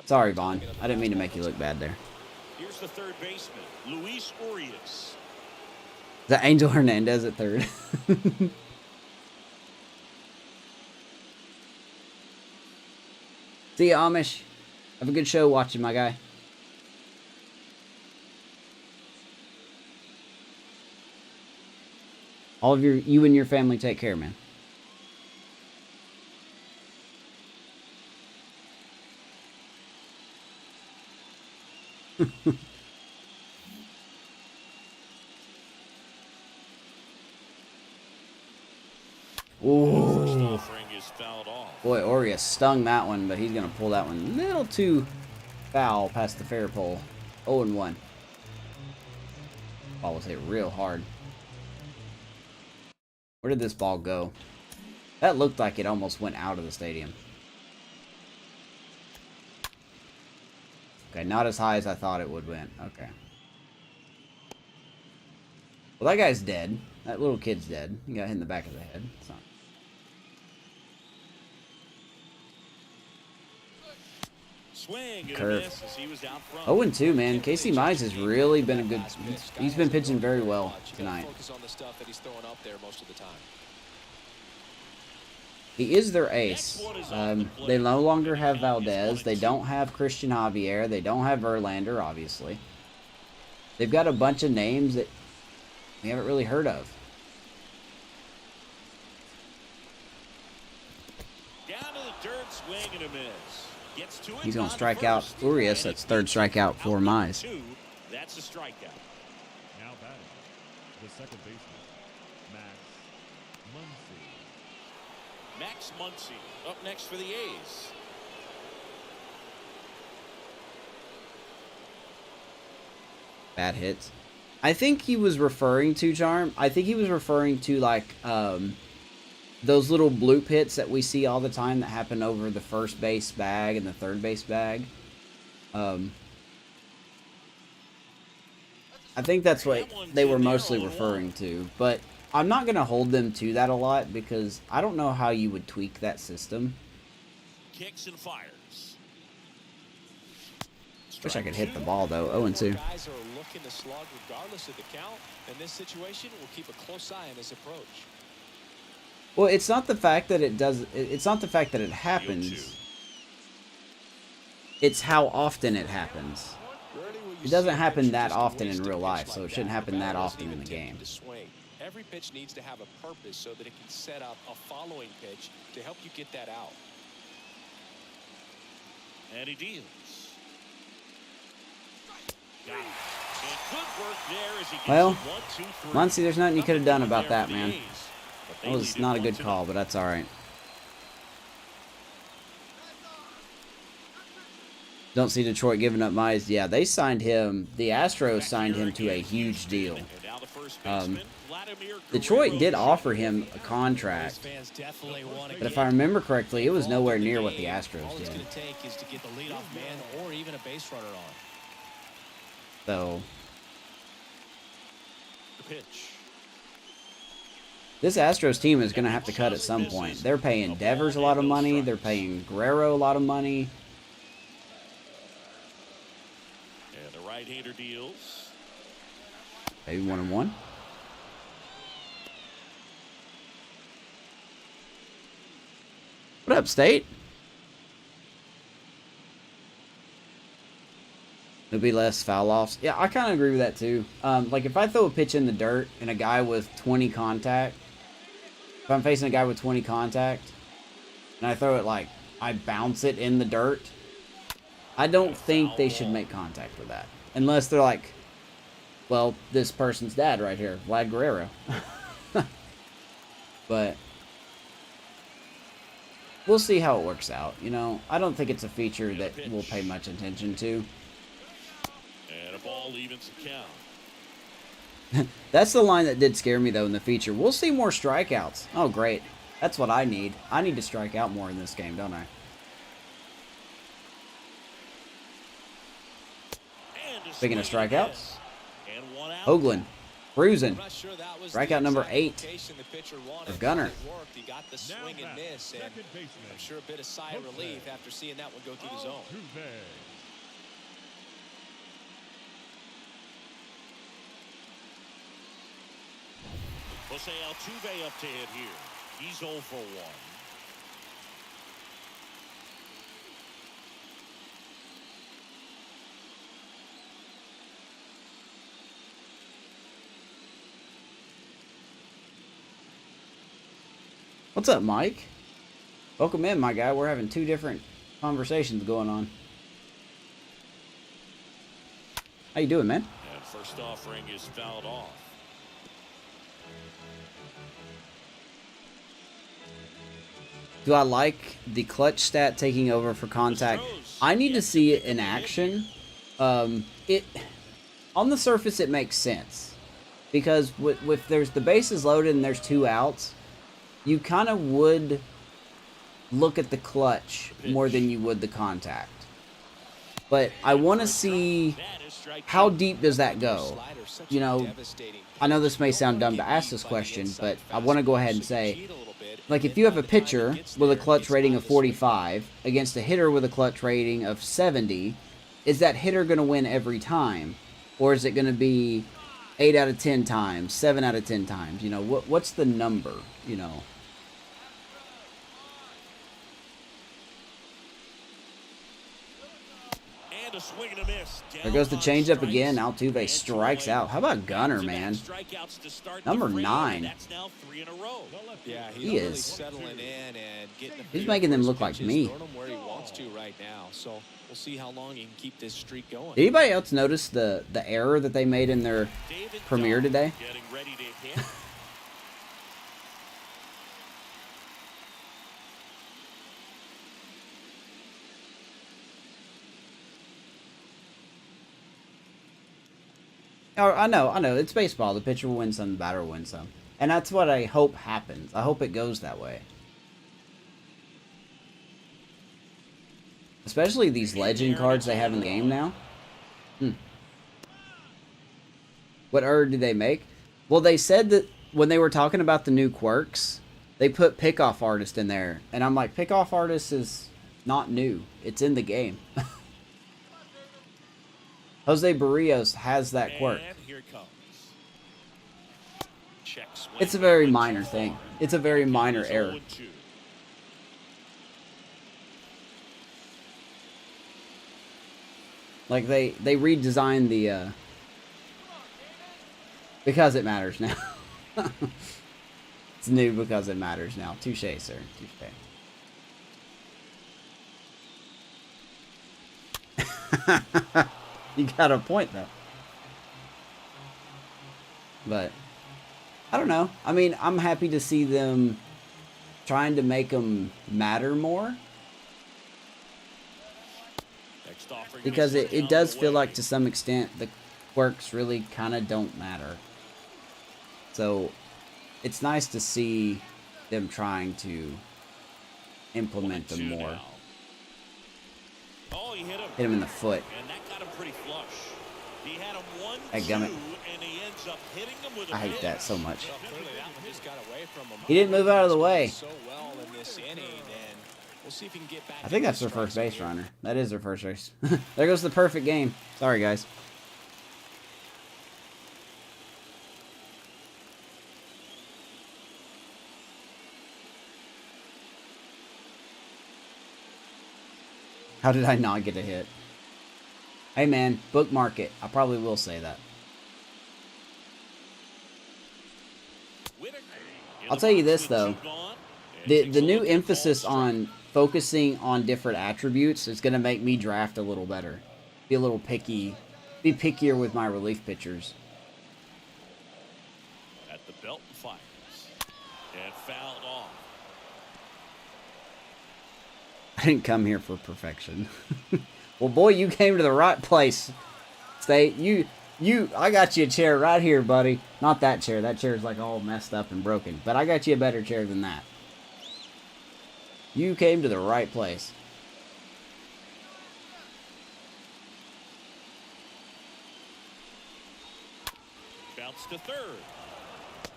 Sorry, Vaughn. I didn't mean to make you look bad there. Here's the third baseman, Luis Urias. Is that Angel Hernandez at third? See ya, Amish. Have a good show watching, my guy. All of you and your family take care, man. Ooh. Boy, Orius stung that one, but he's going to pull that one a little too foul past the fair pole. 0-1. Ball was hit real hard. Where did this ball go? That looked like it almost went out of the stadium. Okay, not as high as I thought it would went. Okay. Well, that guy's dead. That little kid's dead. He got hit in the back of the head. It's not... Curve. 0-2, man. Casey Mize has really been a good... He's been pitching very well tonight. He is their ace. They no longer have Valdez. They don't have Christian Javier. They don't have Verlander, obviously. They've got a bunch of names that we haven't really heard of. Down to the dirt, swing and a miss. He's going to strike out Urias. That's third strikeout for Mize. That's a strikeout. Now batting, the second baseman, Max Muncy up next for the A's. Bad hits. I think he was referring to, Charm. I think he was referring to, like, those little bloop hits that we see all the time that happen over the first base bag and the third base bag. I think that's what they were mostly referring to. But I'm not going to hold them to that a lot because I don't know how you would tweak that system. Kicks and fires. Wish I could hit the ball though. 0-2. Guys are looking to slug regardless of the count. In this situation, we'll keep a close eye on his approach. Well, it's not the fact that it does. It's not the fact that it happens. It's how often it happens. It doesn't happen that often in real life, so it shouldn't happen that often in the game. Every pitch needs to have a purpose so that it can set up a following pitch to help you get that out. And he deals. Got it. And good work there as he gets Well, 1, 2, 3. Muncie, there's nothing you could have done about There that, for the man. A's, but they That was needed not a one good tonight. call, but that's all right. Don't see Detroit giving up Mize. Yeah, they signed him. The Astros signed him to a huge deal. And now the first baseman, Vladimir Detroit Guerrero did Jr. offer him a contract, Fans definitely want to but if I remember correctly, it was nowhere near what the Astros All it's did. going to take is to get the leadoff man or even a base runner on. So The pitch. this Astros team is going to have to cut at some point. They're paying Devers a lot of money. They're paying Guerrero a lot of money. And the right-hander deals. Maybe 1-1. What up, State? There'll be less foul offs. Yeah, I kind of agree with that too. Like if I throw a pitch in the dirt and a guy with 20 contact, if I'm facing a guy with 20 contact, and I throw it like I bounce it in the dirt, I don't think they should make contact for that. Unless they're like, well, this person's dad right here, Vlad Guerrero. But we'll see how it works out. You know, I don't think it's a feature that we'll pay much attention to. And a ball evens the count. That's the line that did scare me, though, in the feature. We'll see more strikeouts. Oh, great. That's what I need. I need to strike out more in this game, don't I? And a Speaking of swing and a strikeouts, miss. And one out. Hoagland, cruising. I'm not sure that was Strikeout the number exact 8 location the pitcher wanted, for Gunnar. but it worked. He got the swing and miss, and Second baseman. I'm sure a bit of sigh of relief after seeing that one go through the zone. Altuve. Jose Altuve up to hit here. He's 0 for 1. What's up, Mike? Welcome in, my guy. We're having two different conversations going on. How you doing, man? And first offering is fouled off. Do I like the clutch stat taking over for contact? I need to see it in action. It on the surface it makes sense because with there's the bases loaded and there's 2 outs, you kind of would look at the clutch more than you would the contact. But I want to see how deep does that go. You know, I know this may sound dumb to ask this question, but I want to go ahead and say, like, if you have a pitcher with a clutch rating of 45 against a hitter with a clutch rating of 70, is that hitter going to win every time? Or is it going to be 8 out of 10 times, 7 out of 10 times? You know, what's the number, you know? And a swing and a miss. There goes the changeup again. Altuve strikes out. How about Gunnar, man? Number 9. That's now 3 in a row. Yeah, He really is. settling in and getting the He's feel making for them his look like pitches, me. throwing them where he wants to right now. So we'll see how long he can keep this streak going. Did anybody else notice the error that they made in their David premiere Dahl today? Getting ready to hit. Oh, I know. It's baseball. The pitcher will win some, the batter will win some. And that's what I hope happens. I hope it goes that way. Especially these legend cards they have in the game now. What error did they make? Well, they said that when they were talking about the new quirks, they put pickoff artist in there. And I'm like, pickoff artist is not new. It's in the game. Jose Barrios has that quirk. And here it comes. Check swing. It's a very minor thing. It's a very minor error. 0-2. Like they redesigned the because it matters now. It's new because it matters now. Touche, sir. Touche. You got a point though. But I don't know. I mean, I'm happy to see them trying to make them matter more. Because it does feel like to some extent the quirks really kind of don't matter. So it's nice to see them trying to implement them more. Oh, he hit him in the foot. And that got him pretty flush. He had him 1-2, Dadgummit. and he ends up hitting him with a I hate pitch. that so much. Well, clearly that one just got away from him. He didn't move out of the way. So well in this inning, and we'll see if he can get back. I think that's their first base runner. That is their first base. There goes the perfect game. Sorry, guys. How did I not get a hit? Hey man, bookmark it. I probably will say that. I'll tell you this though. The new emphasis on focusing on different attributes is going to make me draft a little better. Be a little picky. Be pickier with my relief pitchers. At the belt and fires. And fouled off. I didn't come here for perfection. Well, boy, you came to the right place. State, I got you a chair right here, buddy. Not that chair. That chair is like all messed up and broken. But I got you a better chair than that. You came to the right place. Bounce to third.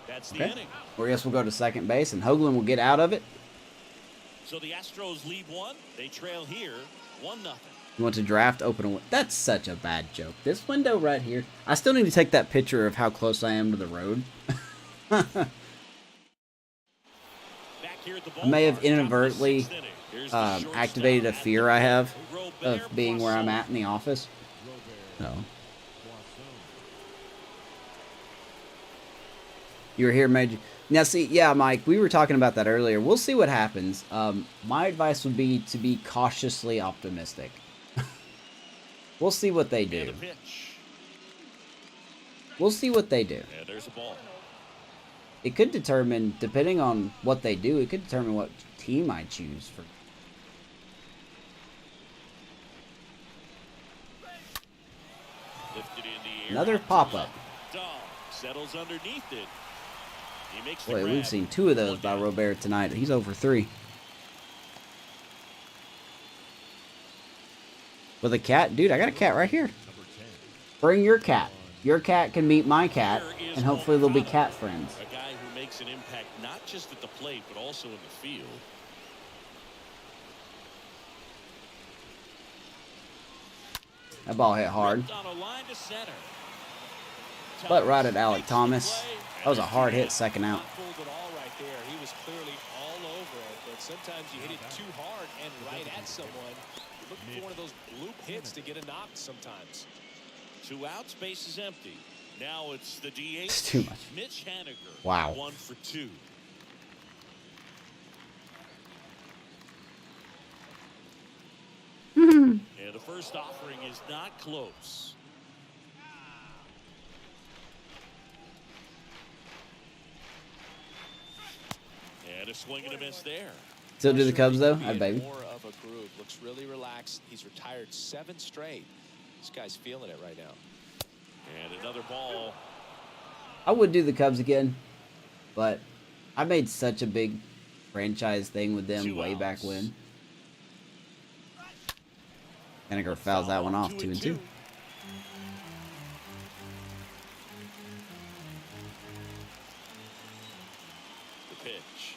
That's the Okay. inning. Or yes, we'll go to second base, and Hoagland will get out of it. So the Astros lead one. They trail here 1-0. You want to draft, open a window. That's such a bad joke. This window right here. I still need to take that picture of how close I am to the road. Back here at the I may have ballpark, inadvertently top of the 6th inning. Here's the shortstop activated a fear I have of Robert being where I'm Poisson. at in the office. So. You were here, Major. Now, see, yeah, Mike, we were talking about that earlier. We'll see what happens. My advice would be to be cautiously optimistic. We'll see what they And do. a pitch. We'll see what they do. And there's a ball. It could determine, depending on what they do, it could determine what team I choose for. Lifted in the air. Another pop-up. Dog settles underneath it. He makes the Boy, grab. we've seen 2 of those One by down. Robert tonight. He's over 3. With a cat? Dude, I got a cat right here. Bring your cat. Your cat can meet my cat, Here is and hopefully they'll be Colorado, cat friends. A guy who makes an impact not just at the plate, but also in the field. That ball hit hard. Ripped on a line to center. But right at Alec Makes the Thomas. play, That was a and hard it's hit second out. Not fooled at all right there. He was clearly all over it, but sometimes you hit it too hard and right at someone. You're looking for one of those bloop hits to get a knock sometimes. 2 outs, base is empty. Now it's the DH. It's too much. Mitch Haniger. Wow. 1 for 2. And the first offering is not close. And a swing and a miss there. Still do the Cubs, though? Being I'd baby. More of a groove. Looks really relaxed. He's retired 7 straight. This guy's feeling it right now. And another ball. I would do the Cubs again, but I made such a big franchise thing with them 2 way back outs. when. Haniger fouls that one off, 2-2. The pitch.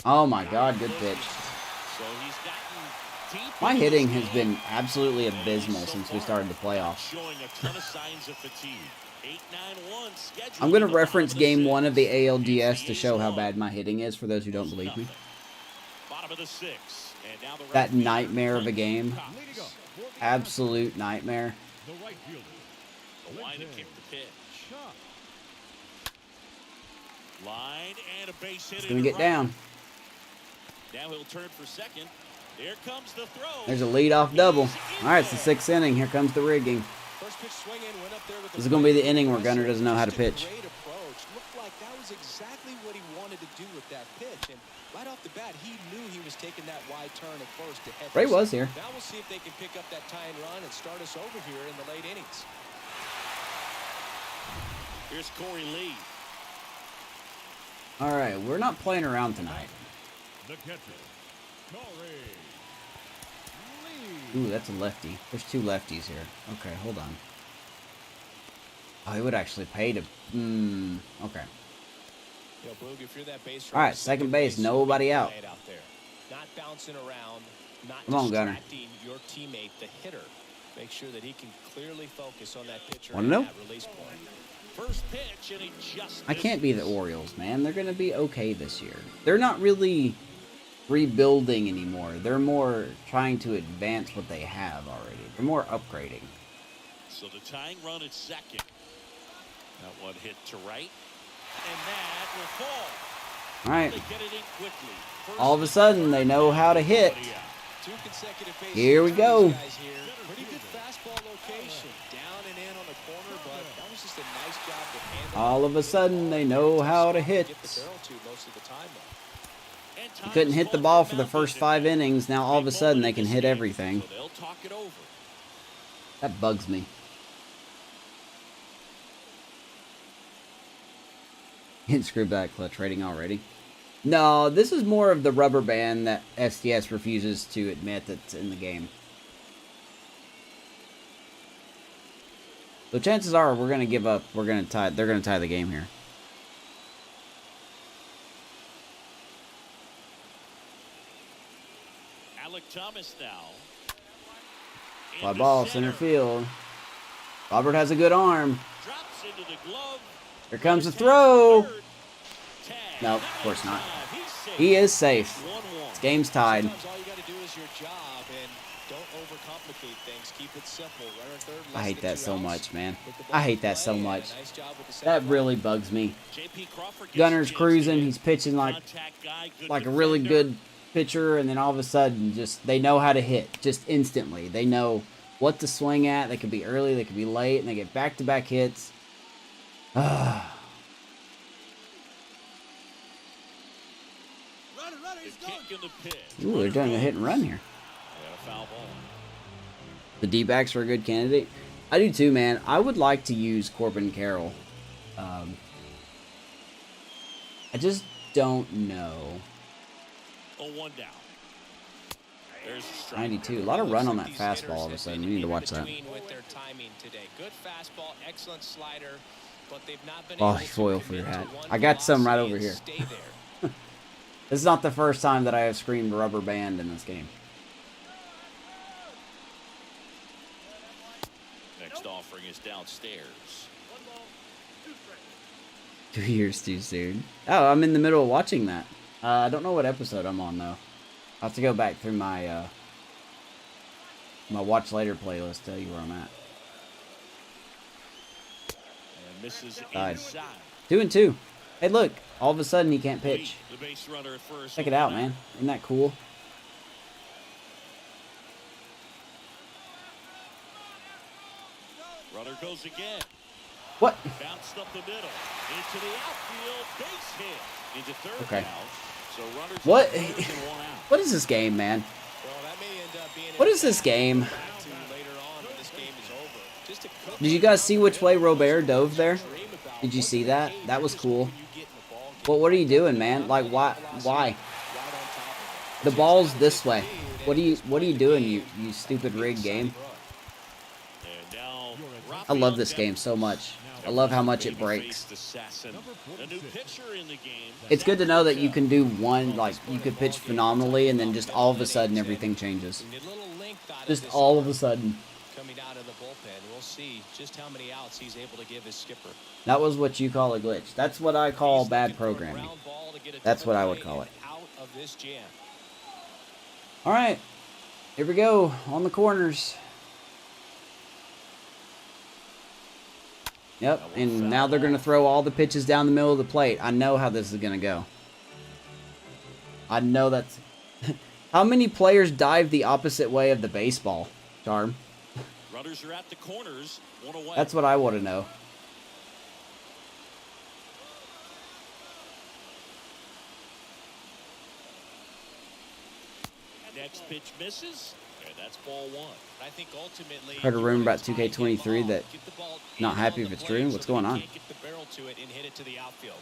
Oh my God, good pitch. So he's gotten My hitting has been absolutely abysmal since we started the playoffs. Showing a ton of signs of fatigue. 8-9-1 scheduled I'm going to at the reference bottom of the Game 1 of the sixth. ALDS to show how ACA's bad my hitting is for those who don't believe me. Bottom of the sixth. And now the That right fielder, nightmare of a Frank game. Leading up for the Absolute nightmare. the right fielder. The line to kick the pitch. Line and a base hit. It's going to get down. Now he'll turn for second. There comes the throw. There's a leadoff double. All right, it's the 6th inning. Here comes the rigging. First pitch swing in, went up there with This is going to be the inning where Gunner doesn't know how to pitch. Great approach. Looked like that was exactly what he wanted to do with that pitch. And right off the bat, he knew he was taking that wide turn at first to head. Ray was here. Now we'll see if they can pick up that tying run and start us over here in the late innings. Here's Corey Lee. All right, we're not playing around tonight. The catcher, Corey Lee. Ooh, that's a lefty. There's 2 lefties here. Okay, hold on. Oh, he would actually pay to... okay. You know, Boog, if you're that base All right, second base, nobody out. There. Not bouncing around, not Come on, Gunner. distracting your teammate, the hitter. Make sure that he can clearly focus on that pitcher Wanna and know? that release point. First pitch, and he just I can't be the Orioles, man. They're going to be okay this year. They're not really rebuilding anymore. They're more trying to advance what they have already. They're more upgrading. So the tying run at second. That one hit to right. And that will fall. All right. They get it in quickly. First All of a sudden, they know how to hit. 2 consecutive base Here we hits go. for these guys here. Pretty good fastball location. Down and in on the corner, but that was just a nice job to handle. All of a sudden, they know how to hit. Get the barrel to most of the time, though. And You couldn't hit the ball for the first 5 innings. Now, all of a Big sudden, moment they in can this hit game, everything. So they'll talk it over. That bugs me. Hit screw back clutch rating already. No, this is more of the rubber band that SDS refuses to admit that's in the game. So chances are we're gonna give up. We're gonna tie. They're gonna tie the game here. Alec Thomas now. Fly Into ball, center field. Robert has a good arm. Drops into the glove. Here comes the throw. Third. Tag. No, of course not. He's safe. He is safe. 1-1. This game's tied. Sometimes all you got to do is your job and don't overcomplicate things. Keep it simple. Runner third, I less hate than that 2 so outs. much, man. Put the ball I hate in that so play, and much. nice job with the That second really ball. bugs me. JP Crawford gets Gunner's a chance cruising. to He's pitching like contact guy, good a really defender. good pitcher, and then all of a sudden, just they know how to hit just instantly. They know what to swing at. They could be early, they could be late, and they get back-to-back hits. The kick in the pitch. Ooh, they're doing a hit and run here. And a foul ball. The D-backs are a good candidate. I do too, man. I would like to use Corbin Carroll. I just don't know. 0-1 down. There's a strike. 92. A lot of run on that These fastball hitters all of a have sudden. been We need to in watch that. between with their timing today. Good fastball, excellent slider, but they've not been Oh, able to foil for your commit hat. to one I got some right velocity over and here. stay there. This is not the first time that I have screamed rubber band in this game. Next offering is downstairs. 2 years too soon. Oh, I'm in the middle of watching that. I don't know what episode I'm on, though. I'll have to go back through my my watch later playlist, tell you where I'm at. And misses Died. inside. 2-2. Hey, look. All of a sudden, he can't pitch. The base runner at first. Check it out, man. Isn't that cool? Runner goes again. What? Bounced up the middle. Into the outfield. Base hit. Into third Okay. now. So runners What? on first and 1 out. What is this game, man? Well, that may end up being What is this game? back to later on when this game is over. Just a quick Did you guys see which way Robert dove there? Did you see that? That was cool. But what are you doing, man? Like, why? Why? The ball's this way. What are you doing, you stupid rigged game? And now I love this game so much. I love how much it breaks. A new pitcher in the game. It's good to know that you can do one, like, you could pitch phenomenally, and then just all of a sudden everything changes. Just all of a sudden. Coming out of the bullpen, we'll see just how many outs he's able to give his skipper. That was what you call a glitch. That's what I call bad programming. That's what I would call it. All right, here we go on the corners. Yep, and now they're going to throw all the pitches down the middle of the plate. I know how this is going to go. I know that's... How many players dive the opposite way of the baseball, Charm? Runners are at the corners. One away. That's what I want to know. Next pitch misses, and that's ball one. I think ultimately Heard a rumor about 2K23 that not happy if it's true. What's going on? Get the barrel to it and hit it to the outfield.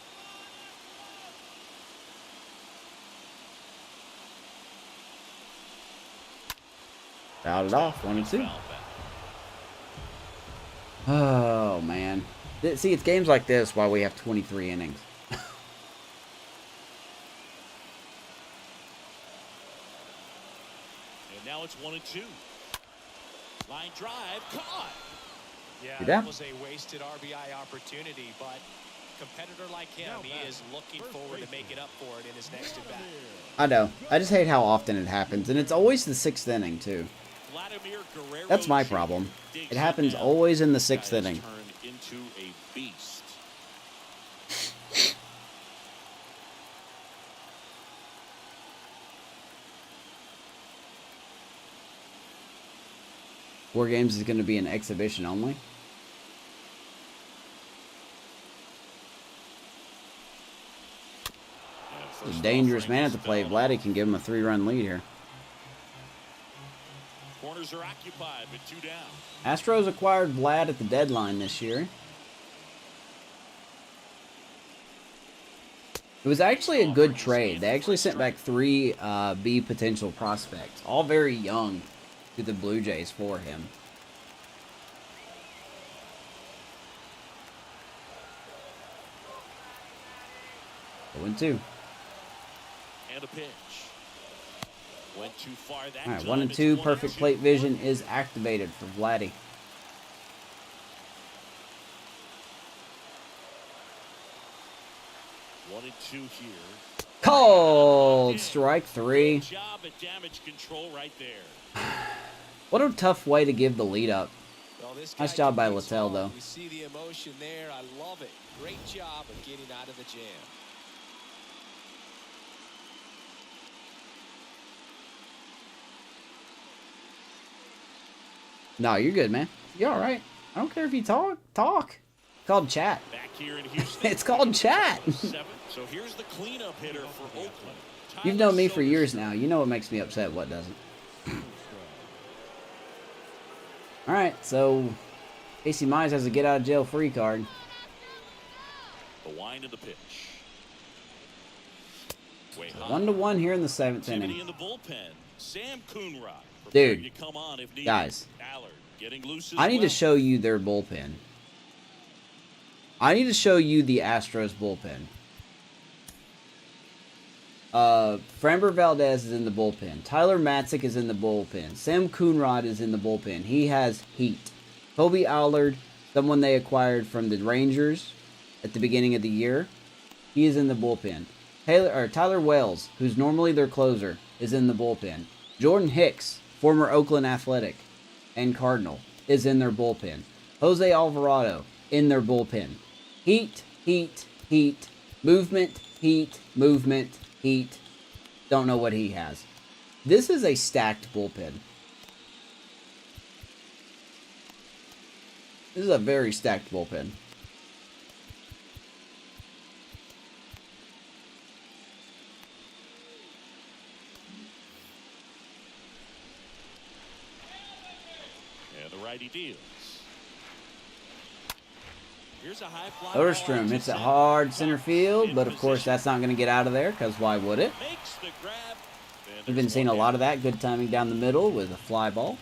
Fouled it off, 1-2. Oh, man. See, it's games like this why we have 23 innings. And now it's 1-2. Line drive, caught. Yeah, that was a wasted RBI opportunity, but competitor like him, he is looking forward to making up for it in his next at bat. I know. I just hate how often it happens, and it's always the 6th inning, too. That's my problem. It happens always in the 6th inning. Into a beast. War Games is going to be an exhibition only. It's a dangerous man at the plate. Vladdy can give him a 3-run lead here. Corners are occupied with 2 down. Astros acquired Vlad at the deadline this year. It was actually a good trade. They actually sent back 3 B potential prospects, all very young, to the Blue Jays for him. Went 2. And a pitch. Went too far that All right, time. 1-2. It's Perfect 1-2. plate vision is activated for Vladdy. One and two here. Called strike 3. Good job at damage control right there. What a tough way to give the lead up. Well, this guy Nice job by competes Littell, hard. though. We see the emotion there. I love it. Great job of getting out of the jam. No, you're good, man. You're all right. I don't care if you talk. Talk. It's called chat. Back here in Houston. It's called chat. So here's the cleanup hitter for Oakland. You've known me for years now. You know what makes me upset, what doesn't. All right, so Casey Mize has a get-out-of-jail-free card. The wind of the pitch. Way high. 1-1 here in the 7th Activity inning. in the bullpen. Sam Coonrod. Dude, to come on if needed. guys, Allard getting loose as I need to well. show you their bullpen. I need to show you the Astros bullpen. Framber Valdez is in the bullpen. Tyler Matzik is in the bullpen. Sam Coonrod is in the bullpen. He has heat. Toby Allard, someone they acquired from the Rangers at the beginning of the year, he is in the bullpen. Tyler Wells, who's normally their closer, is in the bullpen. Jordan Hicks, former Oakland Athletic and Cardinal, is in their bullpen. Jose Alvarado, in their bullpen. Heat, heat, heat. Movement, heat, movement, heat. Don't know what he has. This is a stacked bullpen. This is a very stacked bullpen. And the righty deals. Here's a high fly Oderstrom hits it hard center field, but of course that's not going to get out of there, because why would it? Makes the grab. We've been seeing a lot of that. Good timing down the middle with a fly ball.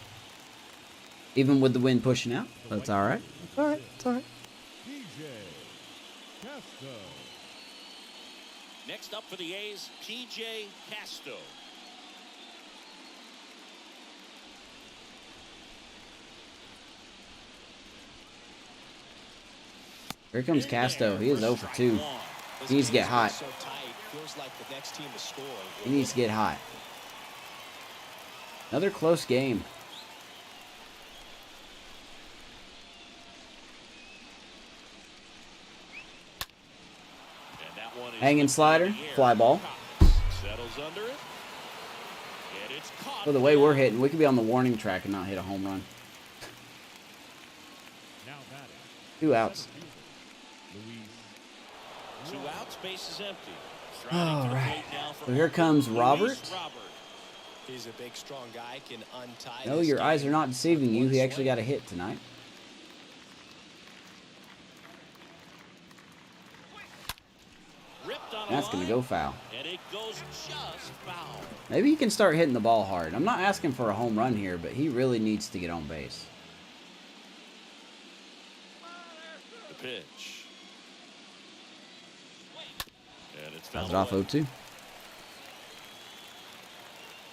Even with the wind pushing out. But it's alright. It's alright. It's alright. Casto. Next up for the A's, P.J. Casto. Here comes Casto. He is 0 for 2. He needs to get hot. So tight, feels like the next team to score. He needs to get hot. Another close game. And that one is Hanging slider, fly ball. Settles under it. And it's caught. For the way we're hitting, we could be on the warning track and not hit a home run. Now batting. 2 outs. Luis. 2 outs, base is empty. All right. So here comes Robert. He's a big, strong guy. Can untie. No, this your eyes game are not deceiving with you. one He actually swing. got a hit tonight. That's going to go foul. And it goes just foul. Maybe he can start hitting the ball hard. I'm not asking for a home run here, but he really needs to get on base. The pitch. And it's Fouls foul it off 0-2.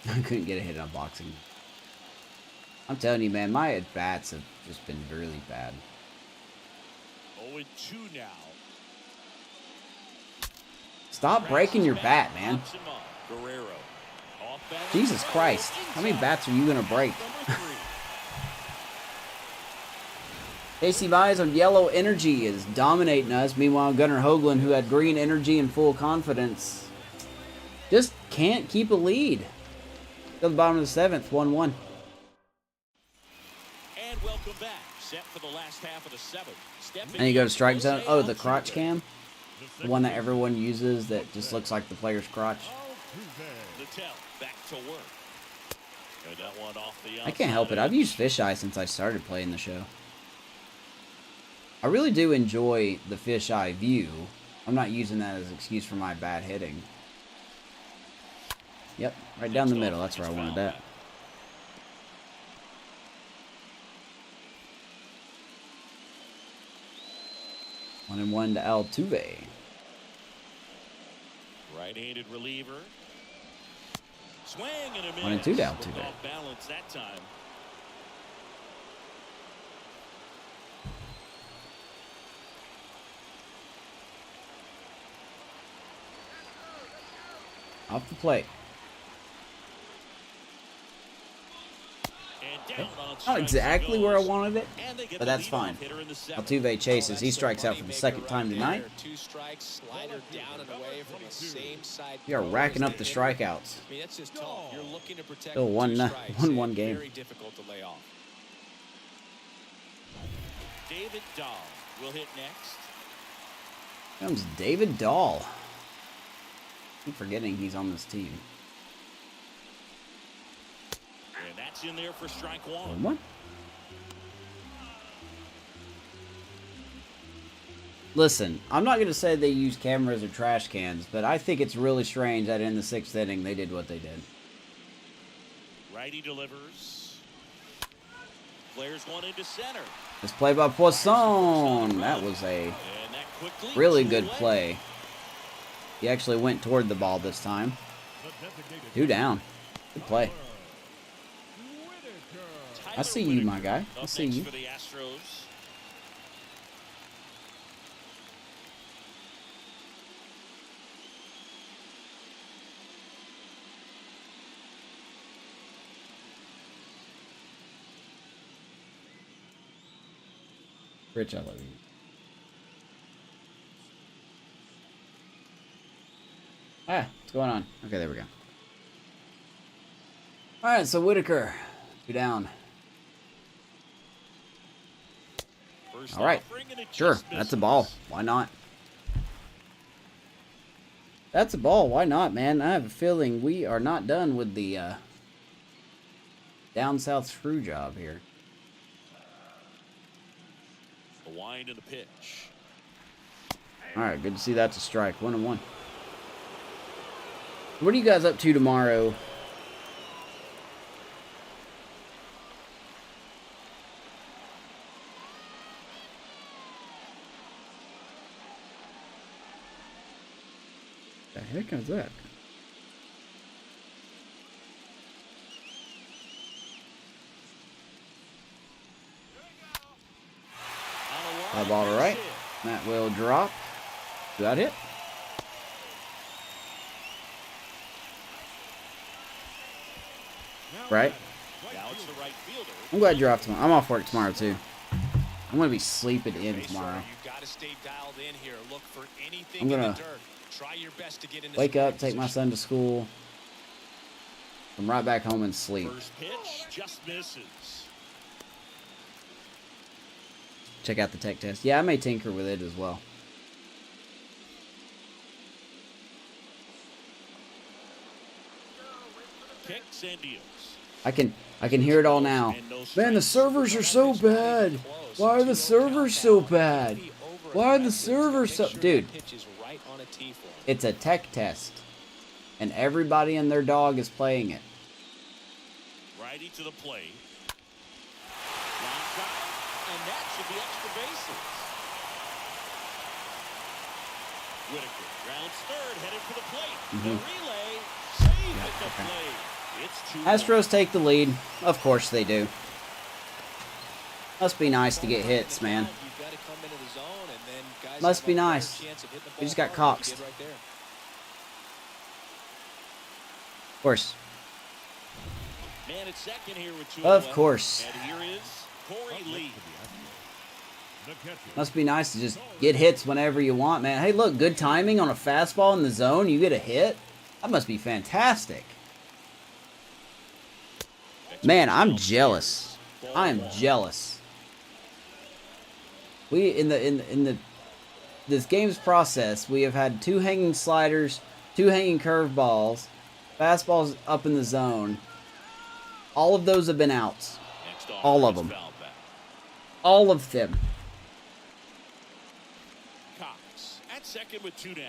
I couldn't get a hit on boxing. I'm telling you, man, my at-bats have just been really bad. 0-2 now. Stop breaking your bat, man. Guerrero. Off bat. Jesus Christ. How many bats are you going to break? Casey Mize on yellow energy is dominating us. Meanwhile, Gunnar Hoagland, who had green energy and full confidence, just can't keep a lead. To the bottom of the 7th, 1-1. And welcome back. Set for the last half of the 7th. And you go to strike zone. Oh, the crotch cam? The one that everyone uses that just looks like the player's crotch. Littell back to work. And that one off the I can't help it. I've used fisheye since I started playing the show. I really do enjoy the fisheye view. I'm not using that as an excuse for my bad hitting. Yep, right down the middle. That's where I wanted that. One and one to Altuve. Right-handed reliever. Swing and a miss. 1 and 2 to Altuve. Off balance that time. Off the plate. Not exactly where I wanted it, but that's fine. Altuve chases. He strikes out for the 2nd time tonight. Two strikes, slider down and away from the same side. We are racking up the strikeouts. I mean, that's just tough. You're looking to protect Still the 1-1 game. Very difficult to lay off. David Dahl will hit next. Here comes David Dahl. I keep forgetting he's on this team. And that's in there for strike 1. 1-1. Listen, I'm not going to say they use cameras or trash cans, but I think it's really strange that in the 6th inning they did what they did. Righty delivers. Flares one into center. This play by Poisson. That was a And that quickly really two good away. play. He actually went toward the ball this time. 2 down. Good play. I see you, my guy. I Up see next you. for the Astros. Rich, I love you. What's going on? Okay, there we go. All right, so Whitaker, 2 down. First All right, offering, and it sure, just that's a misses. ball. Why not? That's a ball. Why not, man? I have a feeling we are not done with the down south screw job here. The wind and the pitch. All right, good to see that's a strike. 1-1. What are you guys up to tomorrow? The heck is that? Fly ball to right. That will drop. Is that it? Right. Now it's the right fielder. I'm glad you're off tomorrow. I'm off work tomorrow too. I'm gonna be sleeping in tomorrow. You've got to stay dialed in here. Look for anything I'm gonna in the dirt. Try your best to get in wake up, take my son to school, come right back home and sleep. First pitch just misses. Check out the tech test. Yeah, I may tinker with it as well. Kicks and deals. I can hear it all now. Man, the servers are so bad. Why are the servers so bad? Why are the servers so... Dude, it's a tech test. And everybody and their dog is playing it. Righty to the plate. Line shot, and that should be extra bases. Whitaker rounds third, headed for the plate. The relay, save at the plate. It's 2-1. Astros take the lead. Of course they do. Must be nice to get hits, man. Must be nice. We just got coxed. Of course. Man at second here with 2 Of course. And here is Corey Lee. Must be nice to just get hits whenever you want, man. Hey, look, good timing on a fastball in the zone. You get a hit. That must be fantastic. Man, I'm jealous. I am jealous. We in this game's process, we have had 2 hanging sliders, 2 hanging curveballs, fastballs up in the zone. All of those have been outs. All of them. All of them. Cox at second with 2 down.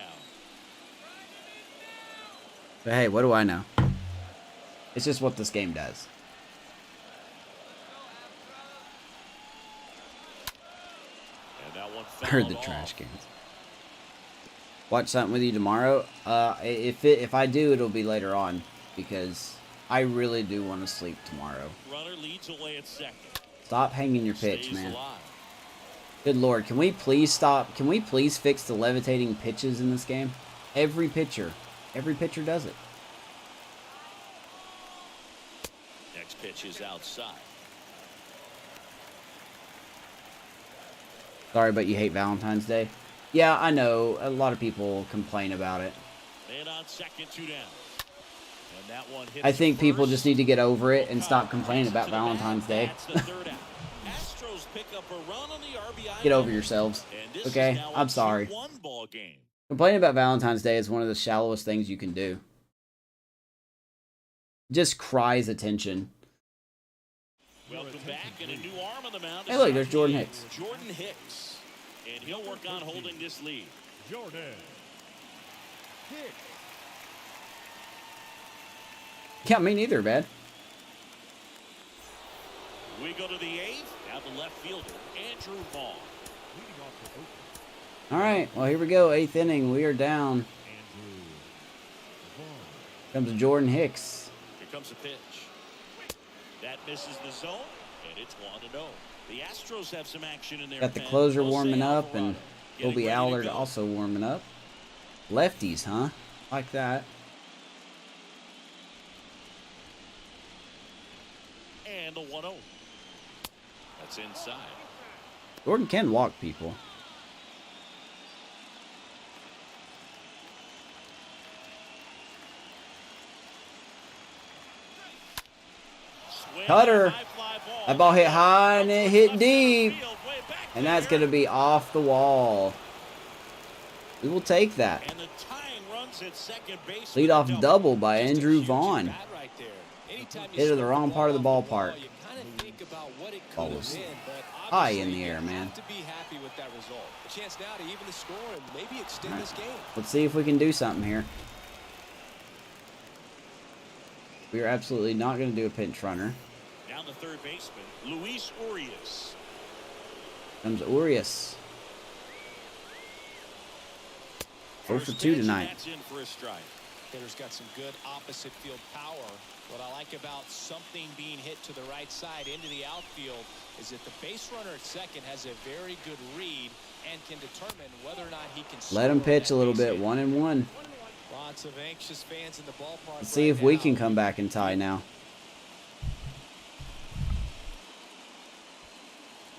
But hey, what do I know? It's just what this game does. I heard the trash cans. Watch something with you tomorrow. If I do, it'll be later on because I really do want to sleep tomorrow. Runner leads away at second. Stop hanging your pitch, man. Good lord, can we please stop? Can we please fix the levitating pitches in this game? Every pitcher does it. Next pitch is outside. Sorry, but you hate Valentine's Day? Yeah, I know. A lot of people complain about it. And on second, 2 down. And that one hits I think people first. just need to get over it and stop complaining about Valentine's Day. That's the third out. Astros pick up a run on the RBI. Get over yourselves. And this Okay? is now I'm a sorry. 2-1 ball game. Complaining about Valentine's Day is one of the shallowest things you can do. Just cries attention. Welcome back, and a new arm on the mound. Hey, look, there's Jordan Hicks. Jordan Hicks. And he'll work on holding this lead. Jordan Hicks. Yeah, me neither, man. We go to the 8th. Now the left fielder, Andrew Vaughn. Leading off the open. All right, well, here we go. 8th inning. We are down. Andrew Vaughn. Comes Jordan Hicks. Here comes the pitch. That misses the zone, and it's 1-0. The Astros have some action in there. Got the closer warming up, and Obi Allard also warming up. Lefties, huh? Like that. And a 1-0. That's inside. Jordan can walk people. Cutter. That ball hit high and it hit deep. And that's going to be off the wall. We will take that. And the tying runs at second base. Lead off double by Andrew Vaughn. Hit to the wrong part of the ballpark. Ball was high in the air, man. Right. Let's see if we can do something here. We are absolutely not going to do a pinch runner. Down the third baseman, Luis Urias. Comes Urias. 4 for 2 tonight. That's in for a strike. Hitter's got some good opposite field power. What I like about something being hit to the right side into the outfield is that the base runner at second has a very good read and can determine whether or not he can Let him score on pitch that a little base bit. hit. 1-1. Lots of anxious fans in the ballpark. Let's see if we can come back and tie now.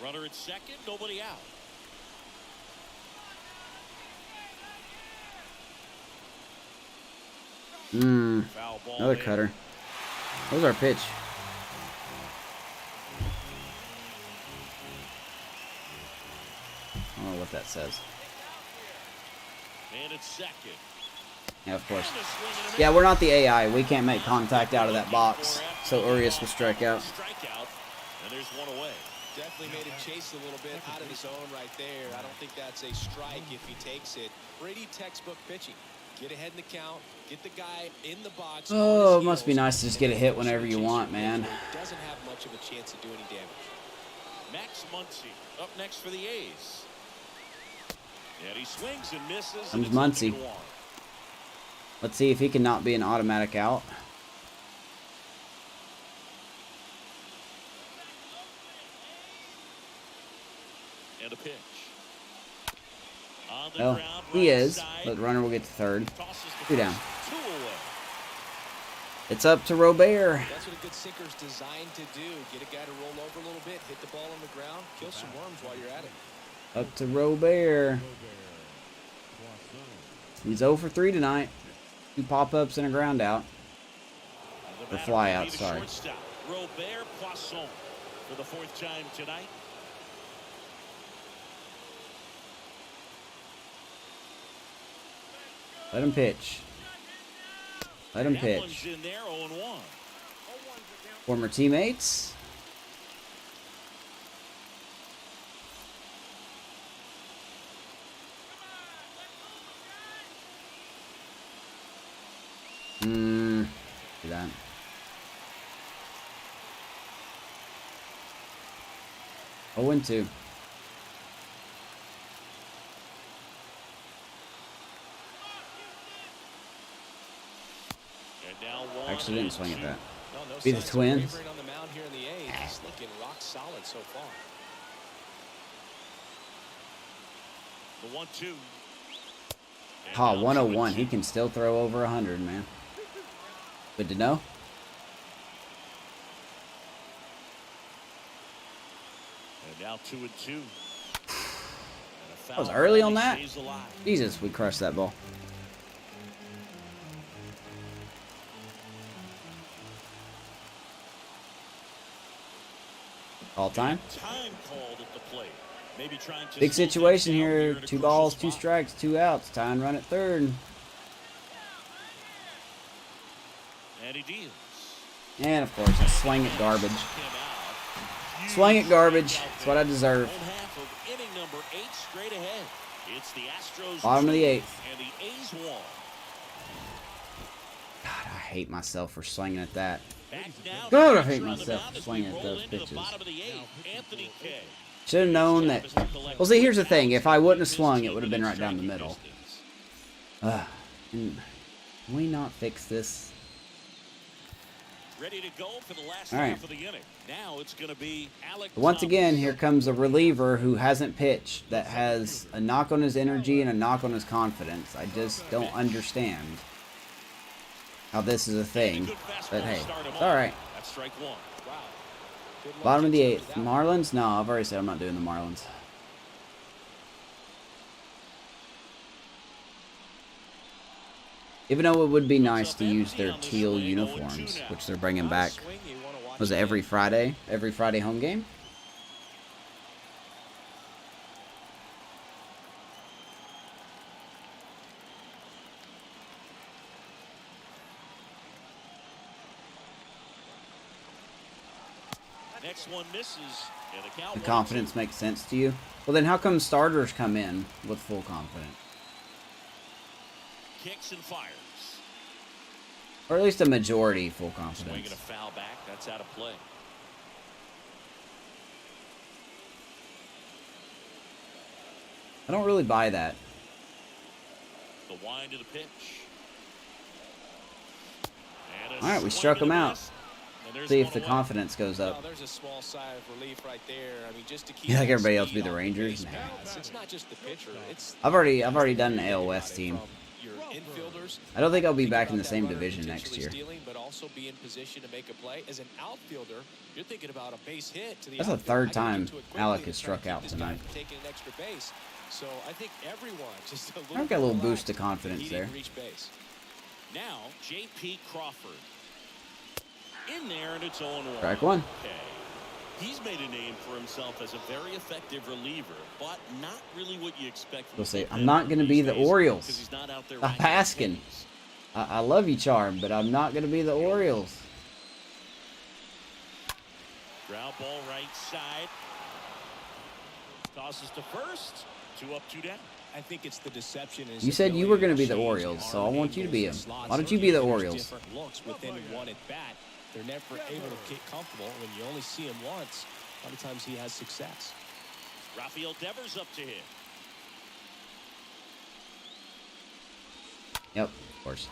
Runner at second, nobody out. Foul ball Another there. cutter. What was our pitch? I don't know what that says. And it's second. Yeah, of course. And a swing and a miss. Yeah, we're not the AI. We can't make contact out of that box. So Urias will strike out. Strikeout, and there's one away. Definitely made him chase a little bit out of the zone right there. I don't think that's a strike if he takes it. Brady textbook pitching. Get ahead in the count. Get the guy in the box. Oh, it must be nice to just get a hit whenever you want, man. Doesn't have much of a chance to do any damage. Max Muncy up next for the A's. And he swings and misses. Comes and it's up Muncy. 2-1. Let's see if he can not be an automatic out. And a pitch. On the Well, ground, he right is, side. but the runner will get to third. Tosses the 2 down. first, 2 away. It's up to Robert. That's what a good sinker's designed to do. Get a guy to roll over a little bit, hit the ball on the ground, kill some worms while you're at it. Up to Robert. He's 0 for 3 tonight. 2 pop-ups and a ground out. The Or batter fly will out, be the sorry. shortstop, Robert Poisson, for the 4th time tonight. Let him pitch. Let him That one's pitch. in there, 0-1. Former teammates. Do that. Oh, and 2. And now 1 Actually didn't and swing at 2. that. No Be the signs of Twins. wavering on the mound here in the A's. He's looking rock solid so far. The 1-2. And Ha, now 101. 2-2. He can still throw over 100, man. Good to know. And now 2-2. That was early on that. Jesus, we crushed that ball. All time. Time called at the plate. Maybe trying to Big slow things situation down here. in a 2 crucial balls, 2 spot. strikes, 2 outs. Tie and run at third. And he deals. And of course, I swing at garbage. Him out. Huge Swing at garbage. strikeout That's what I there. deserve. Home half of inning number 8 straight ahead. It's the Astros. Bottom of the 2, 8th. And the A's won. God, I hate myself for swinging at that. Back now to God, I pitcher hate on the myself mound for as swinging we at roll those into the pitches. bottom of the 8th. Anthony K. Should have known that. Well, see, here's the thing. If I wouldn't have swung, it would have been right down the middle. Can we not fix this? Ready to go for the last All right. half of the inning. Now it's going to be Alec Once again, Thomas. here comes a reliever who hasn't pitched, that has a knock on his energy and a knock on his confidence. I just don't understand how this is a thing. Good fastball But to hey, start him it's off. all right. That's strike 1. Wow. Good luck Bottom of the to 8th. that one. Marlins? No, I've already said I'm not doing the Marlins. Even though it would be nice to use their teal uniforms, which they're bringing back. Swing, you wanna watch Was it the every game. Friday? Every Friday home game? Next one misses. And the count The 1-2. confidence makes sense to you? Well, then how come starters come in with full confidence? Kicks and fires. Or at least a majority full Swinging confidence. a foul back. That's out of play. I don't really buy that. The wind of the pitch. All right, we struck him out. See if the confidence goes Well, up. there's a small sigh of relief right there. I mean, just to keep You like that everybody else speed be the off Rangers? base Nah. paths. It's not just the pitcher. It's I've already done an ALS team. from your infielders. I don't think I'll be Think back in about the that same runner division next potentially year. stealing, but also be in position to make a play. As an outfielder, you're thinking about a base hit to the That's the outfield. third I gotta time get to it quickly Alec to has try to struck keep out this guy tonight. from taking an extra base. So I think everyone just a little I've got a little more boost of relaxed confidence he there. didn't reach base. Now, J.P. Crawford. In there, and it's 0-1. Strike one. Okay. He's made a name for himself as a very effective reliever, but not really what you expect from We'll see. him I'm not going to be the these days, Orioles. 'cause he's not out there Stop racking up asking. hits. I love you, Charm, but I'm not going to be the Orioles. Ground ball right side. Tosses to first. 2 up, 2 down. I think it's the deception. in his You said you were ability going to be the change Orioles, so I arm want you to be angles him. and Why don't you slots. be the There's Orioles? different looks within one at bat. They're never able to get comfortable. When you only see him once, a lot of times he has success. Rafael Devers up to hit. Yep, of course.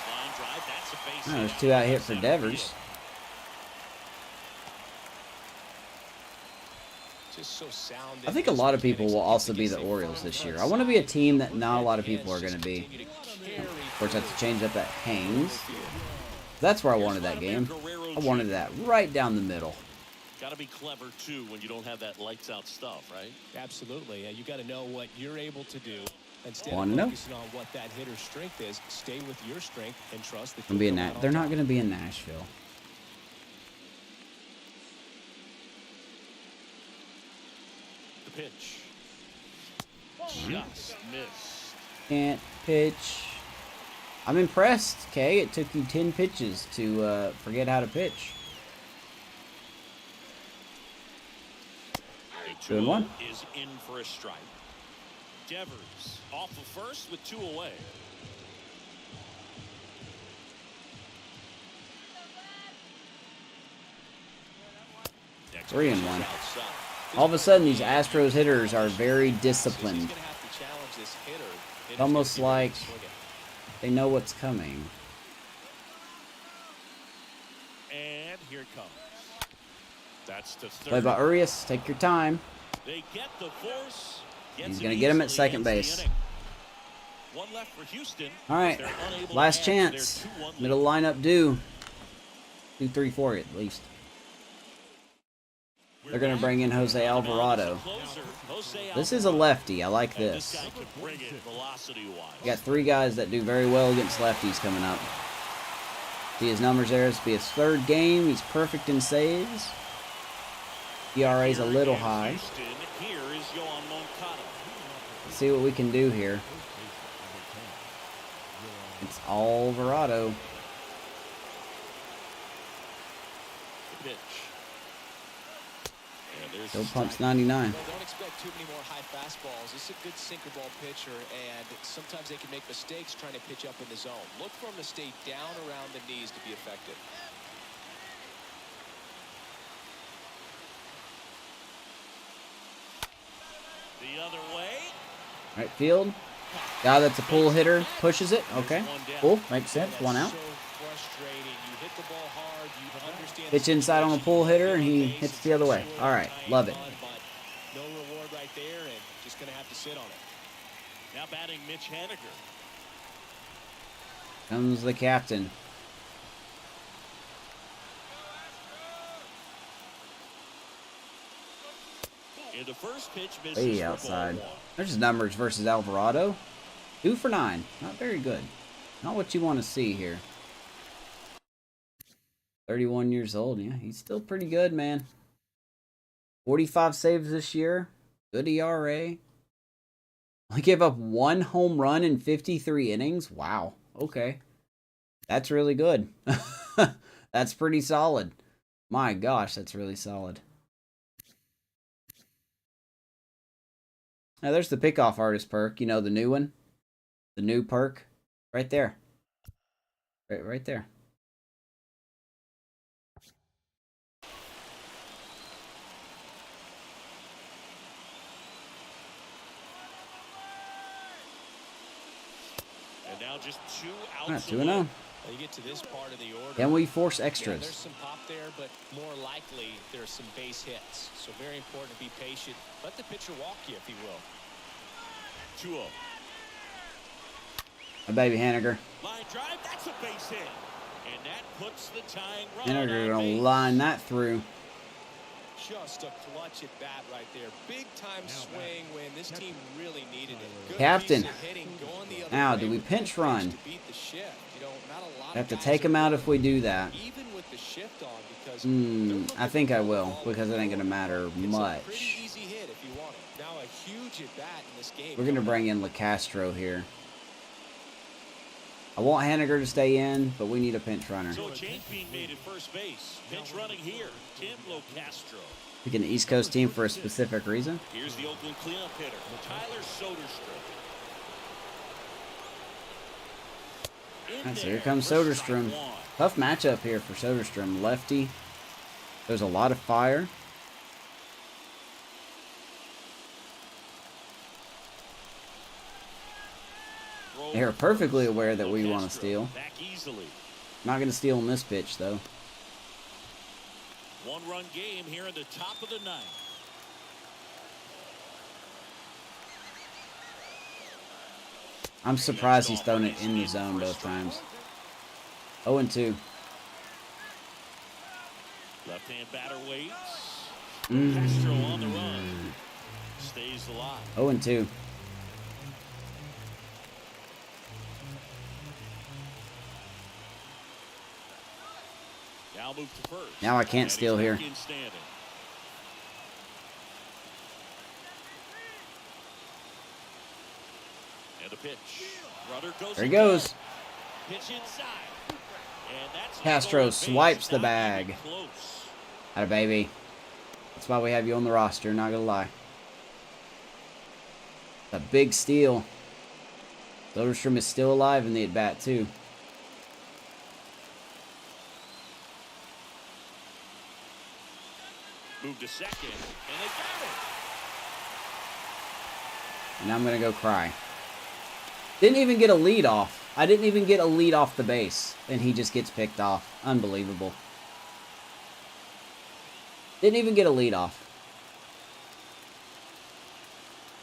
Line drive. That's a base Oh, hit. there's 2 out hit for Center Devers. field. Just so sound. I think a lot of people will also be the Orioles this year. I want to be a team that not a lot of people are going to be. Of course, that's a change up that hangs. That's where I wanted that game. I wanted that right down the middle. Got to be clever, too, when you don't have that lights-out stuff, right? Absolutely. You got to know what you're able to do. Instead Wanna of know? focusing on what that hitter's strength is, stay with your strength and trust that Gonna be you'll in come out They're on not top. going to be in Nashville. The pitch. Just missed. Can't pitch. I'm impressed, Kay. It took you 10 pitches to forget how to pitch. 2-1. Is in for a strike. Devers off of first with 2 away. Next 3-1. pitch is outside. All of a sudden, these Astros hitters are very He's disciplined. gonna have to challenge this hitter. Hitter's Almost gonna be ready like to swing it. they know what's coming. And here it comes. That's the third. Play by Urias. Take your time. They get the force. He's going to get him at easily second ends the base. inning. One left for Houston. All right. They're unable to Last add to their chance. 2-1 lead. Middle lineup due. 2, 3, 4 at least. They're going to bring in Jose Alvarado. This is a lefty. I like And this this. guy could bring it velocity-wise. We got 3 guys that do very well against lefties coming up. See his numbers there. This will be his 3rd game. He's perfect in saves. ERA's a little high. Houston, here is Yohan Moncada. Let's see what we can do here. It's Alvarado. The pitch. And there's Still the pumps strike. 99. Well, don't expect too many more high fastballs. This is a good sinker ball pitcher, and sometimes they can make mistakes trying to pitch up in the zone. Look for him to stay down around the knees to be effective. The other way. Right field. Guy that's a pull hitter pushes it. Okay. Cool. Makes sense. 1 out. So frustrating. You hit the ball hard. You understand Pitch the inside on a situation. pull hitter, You and get on he base, hits it's the other way. short, All right. tying Love it. run, but no reward right there, and just going to have to sit on it. Now batting Mitch Haniger. Comes the captain. In the first pitch, misses Way for outside. ball 1. There's his numbers versus Alvarado. 2 for 9. Not very good. Not what you want to see here. 31 years old. Yeah, he's still pretty good, man. 45 saves this year. Good ERA. Only gave up 1 home run in 53 innings. Wow. Okay. That's really good. That's pretty solid. My gosh, that's really solid. Now, there's the pickoff artist perk. You know, the new one? The new perk? Right there. Right there. Now just 2 outs. Not 2-0. You get to this part of the order. Can we force Yeah, extras? there's some pop there, but more likely there's some base hits. So very important to be patient. Let the pitcher walk you, if he will. 2-0. A baby Haniger. Line drive, that's a base hit. And that puts the tying run Haniger on gonna base. line that through. Just a clutch at bat right there. Big time swing when this team really needed it. Good Captain. piece of hitting, going the other Now, way do we with pinch the run? pitch to beat the shift. You know, not a lot of Have to guys take are him out willing if we do that. even with the shift on because I think I will, because it ain't gonna matter it's a pretty much. easy hit if you want it. Now a huge at bat in this game. We're gonna bring in LeCastro here. I want Haniger to stay in, but we need a pinch runner. So a change being made at first base. Pinch running here. Tim LoCastro. Pick an East Coast team for a specific reason. Here's the Oakland cleanup hitter, Tyler Soderstrom. And so here comes Soderstrom. Tough matchup here for Soderstrom. Lefty. There's a lot of fire. They're perfectly aware that we want to steal. Back easily. Not going to steal on this pitch, though. 1-run game here in the top of the ninth. I'm surprised he's thrown it in the zone both times. 0-2. Left-hand batter waits. Castro on the run. Stays alive. 0-2. Now move to first. Now I can't And steal he's here. back in standing. And the pitch. Runner goes. There he goes. Pitch inside. And that's Castro swipes the bag. Close. Atta baby. That's why we have you on the roster, not gonna lie. A big steal. Soderstrom is still alive in the at-bat, too. Move to second, and they got it. And I'm gonna go cry. Didn't even get a lead off. I didn't even get a lead off the base, and he just gets picked off. Unbelievable. Didn't even get a lead off.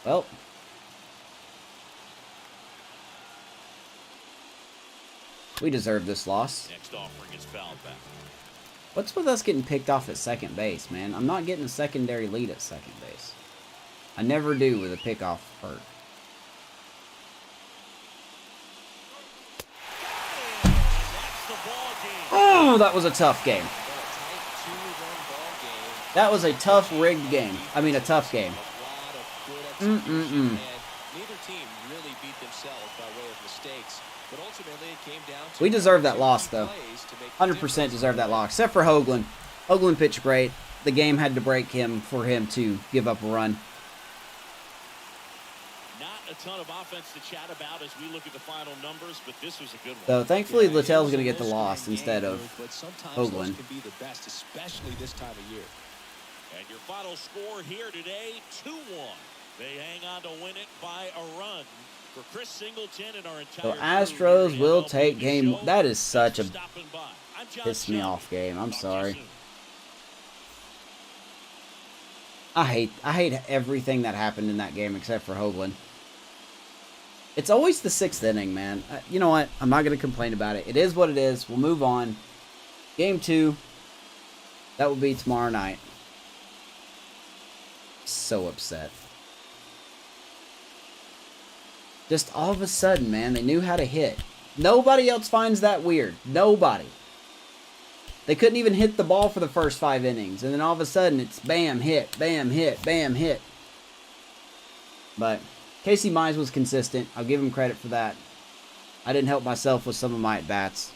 Well. We deserve this loss. Next offering is fouled back. What's with us getting picked off at second base, man? I'm not getting a secondary lead at second base. I never do with a pickoff hurt. That's the ball game. Oh, that was a tough game. That was a tough rigged game. I mean, a tough game. And neither team really beat themselves by way of mistakes. But ultimately, it came down to We deserve that loss, though. plays to make the 100% deserve that loss, except for Hoagland. Hoagland pitched great. The game had to break him for him to give up a run. Not a ton of offense to chat about as we look at the final numbers, but this was a good one. So thankfully, Littell's going to get the loss instead of But sometimes Hoagland. those can be the best, especially this time of year. And your final score here today, 2-1. They hang on to win it by a run. For Chris Singleton and our entire So crew Astros here at will MLB take The game. Show, That is such a thanks for stopping by. I'm John piss me Shelby. off game. I'm Talk to you sorry. soon. I hate everything that happened in that game except for Hoagland. It's always the 6th inning, man. You know what? I'm not going to complain about it. It is what it is. We'll move on. Game 2. That will be tomorrow night. So upset. Just all of a sudden, man, they knew how to hit. Nobody else finds that weird. Nobody. They couldn't even hit the ball for the first 5 innings. And then all of a sudden, it's bam, hit, bam, hit, bam, hit. But Casey Mize was consistent. I'll give him credit for that. I didn't help myself with some of my at-bats.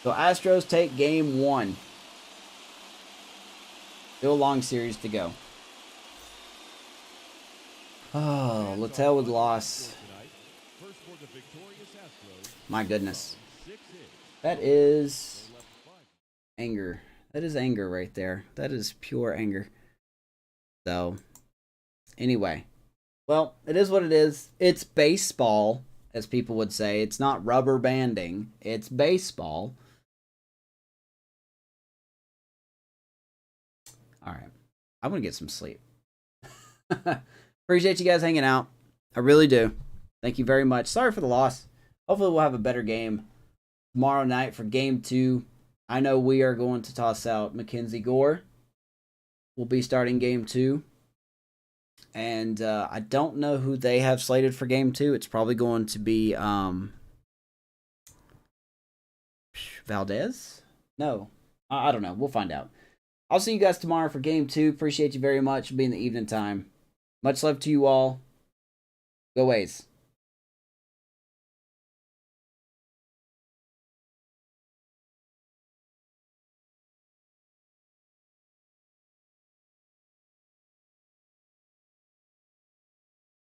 So Astros take game 1. Still a long series to go. Oh, Littell with loss. First for the victorious Astros, My goodness. 6 hits. That is Left 5. anger. That is anger right there. That is pure anger. So, anyway. Well, it is what it is. It's baseball, as people would say. It's not rubber banding. It's baseball. All right. I'm going to get some sleep. Appreciate you guys hanging out. I really do. Thank you very much. Sorry for the loss. Hopefully we'll have a better game tomorrow night for Game 2. I know we are going to toss out Mackenzie Gore. We'll be starting Game 2. And I don't know who they have slated for Game 2. It's probably going to be Valdez? No. I don't know. We'll find out. I'll see you guys tomorrow for Game 2. Appreciate you very much. It'll be in the evening time. Much love to you all. Go A's.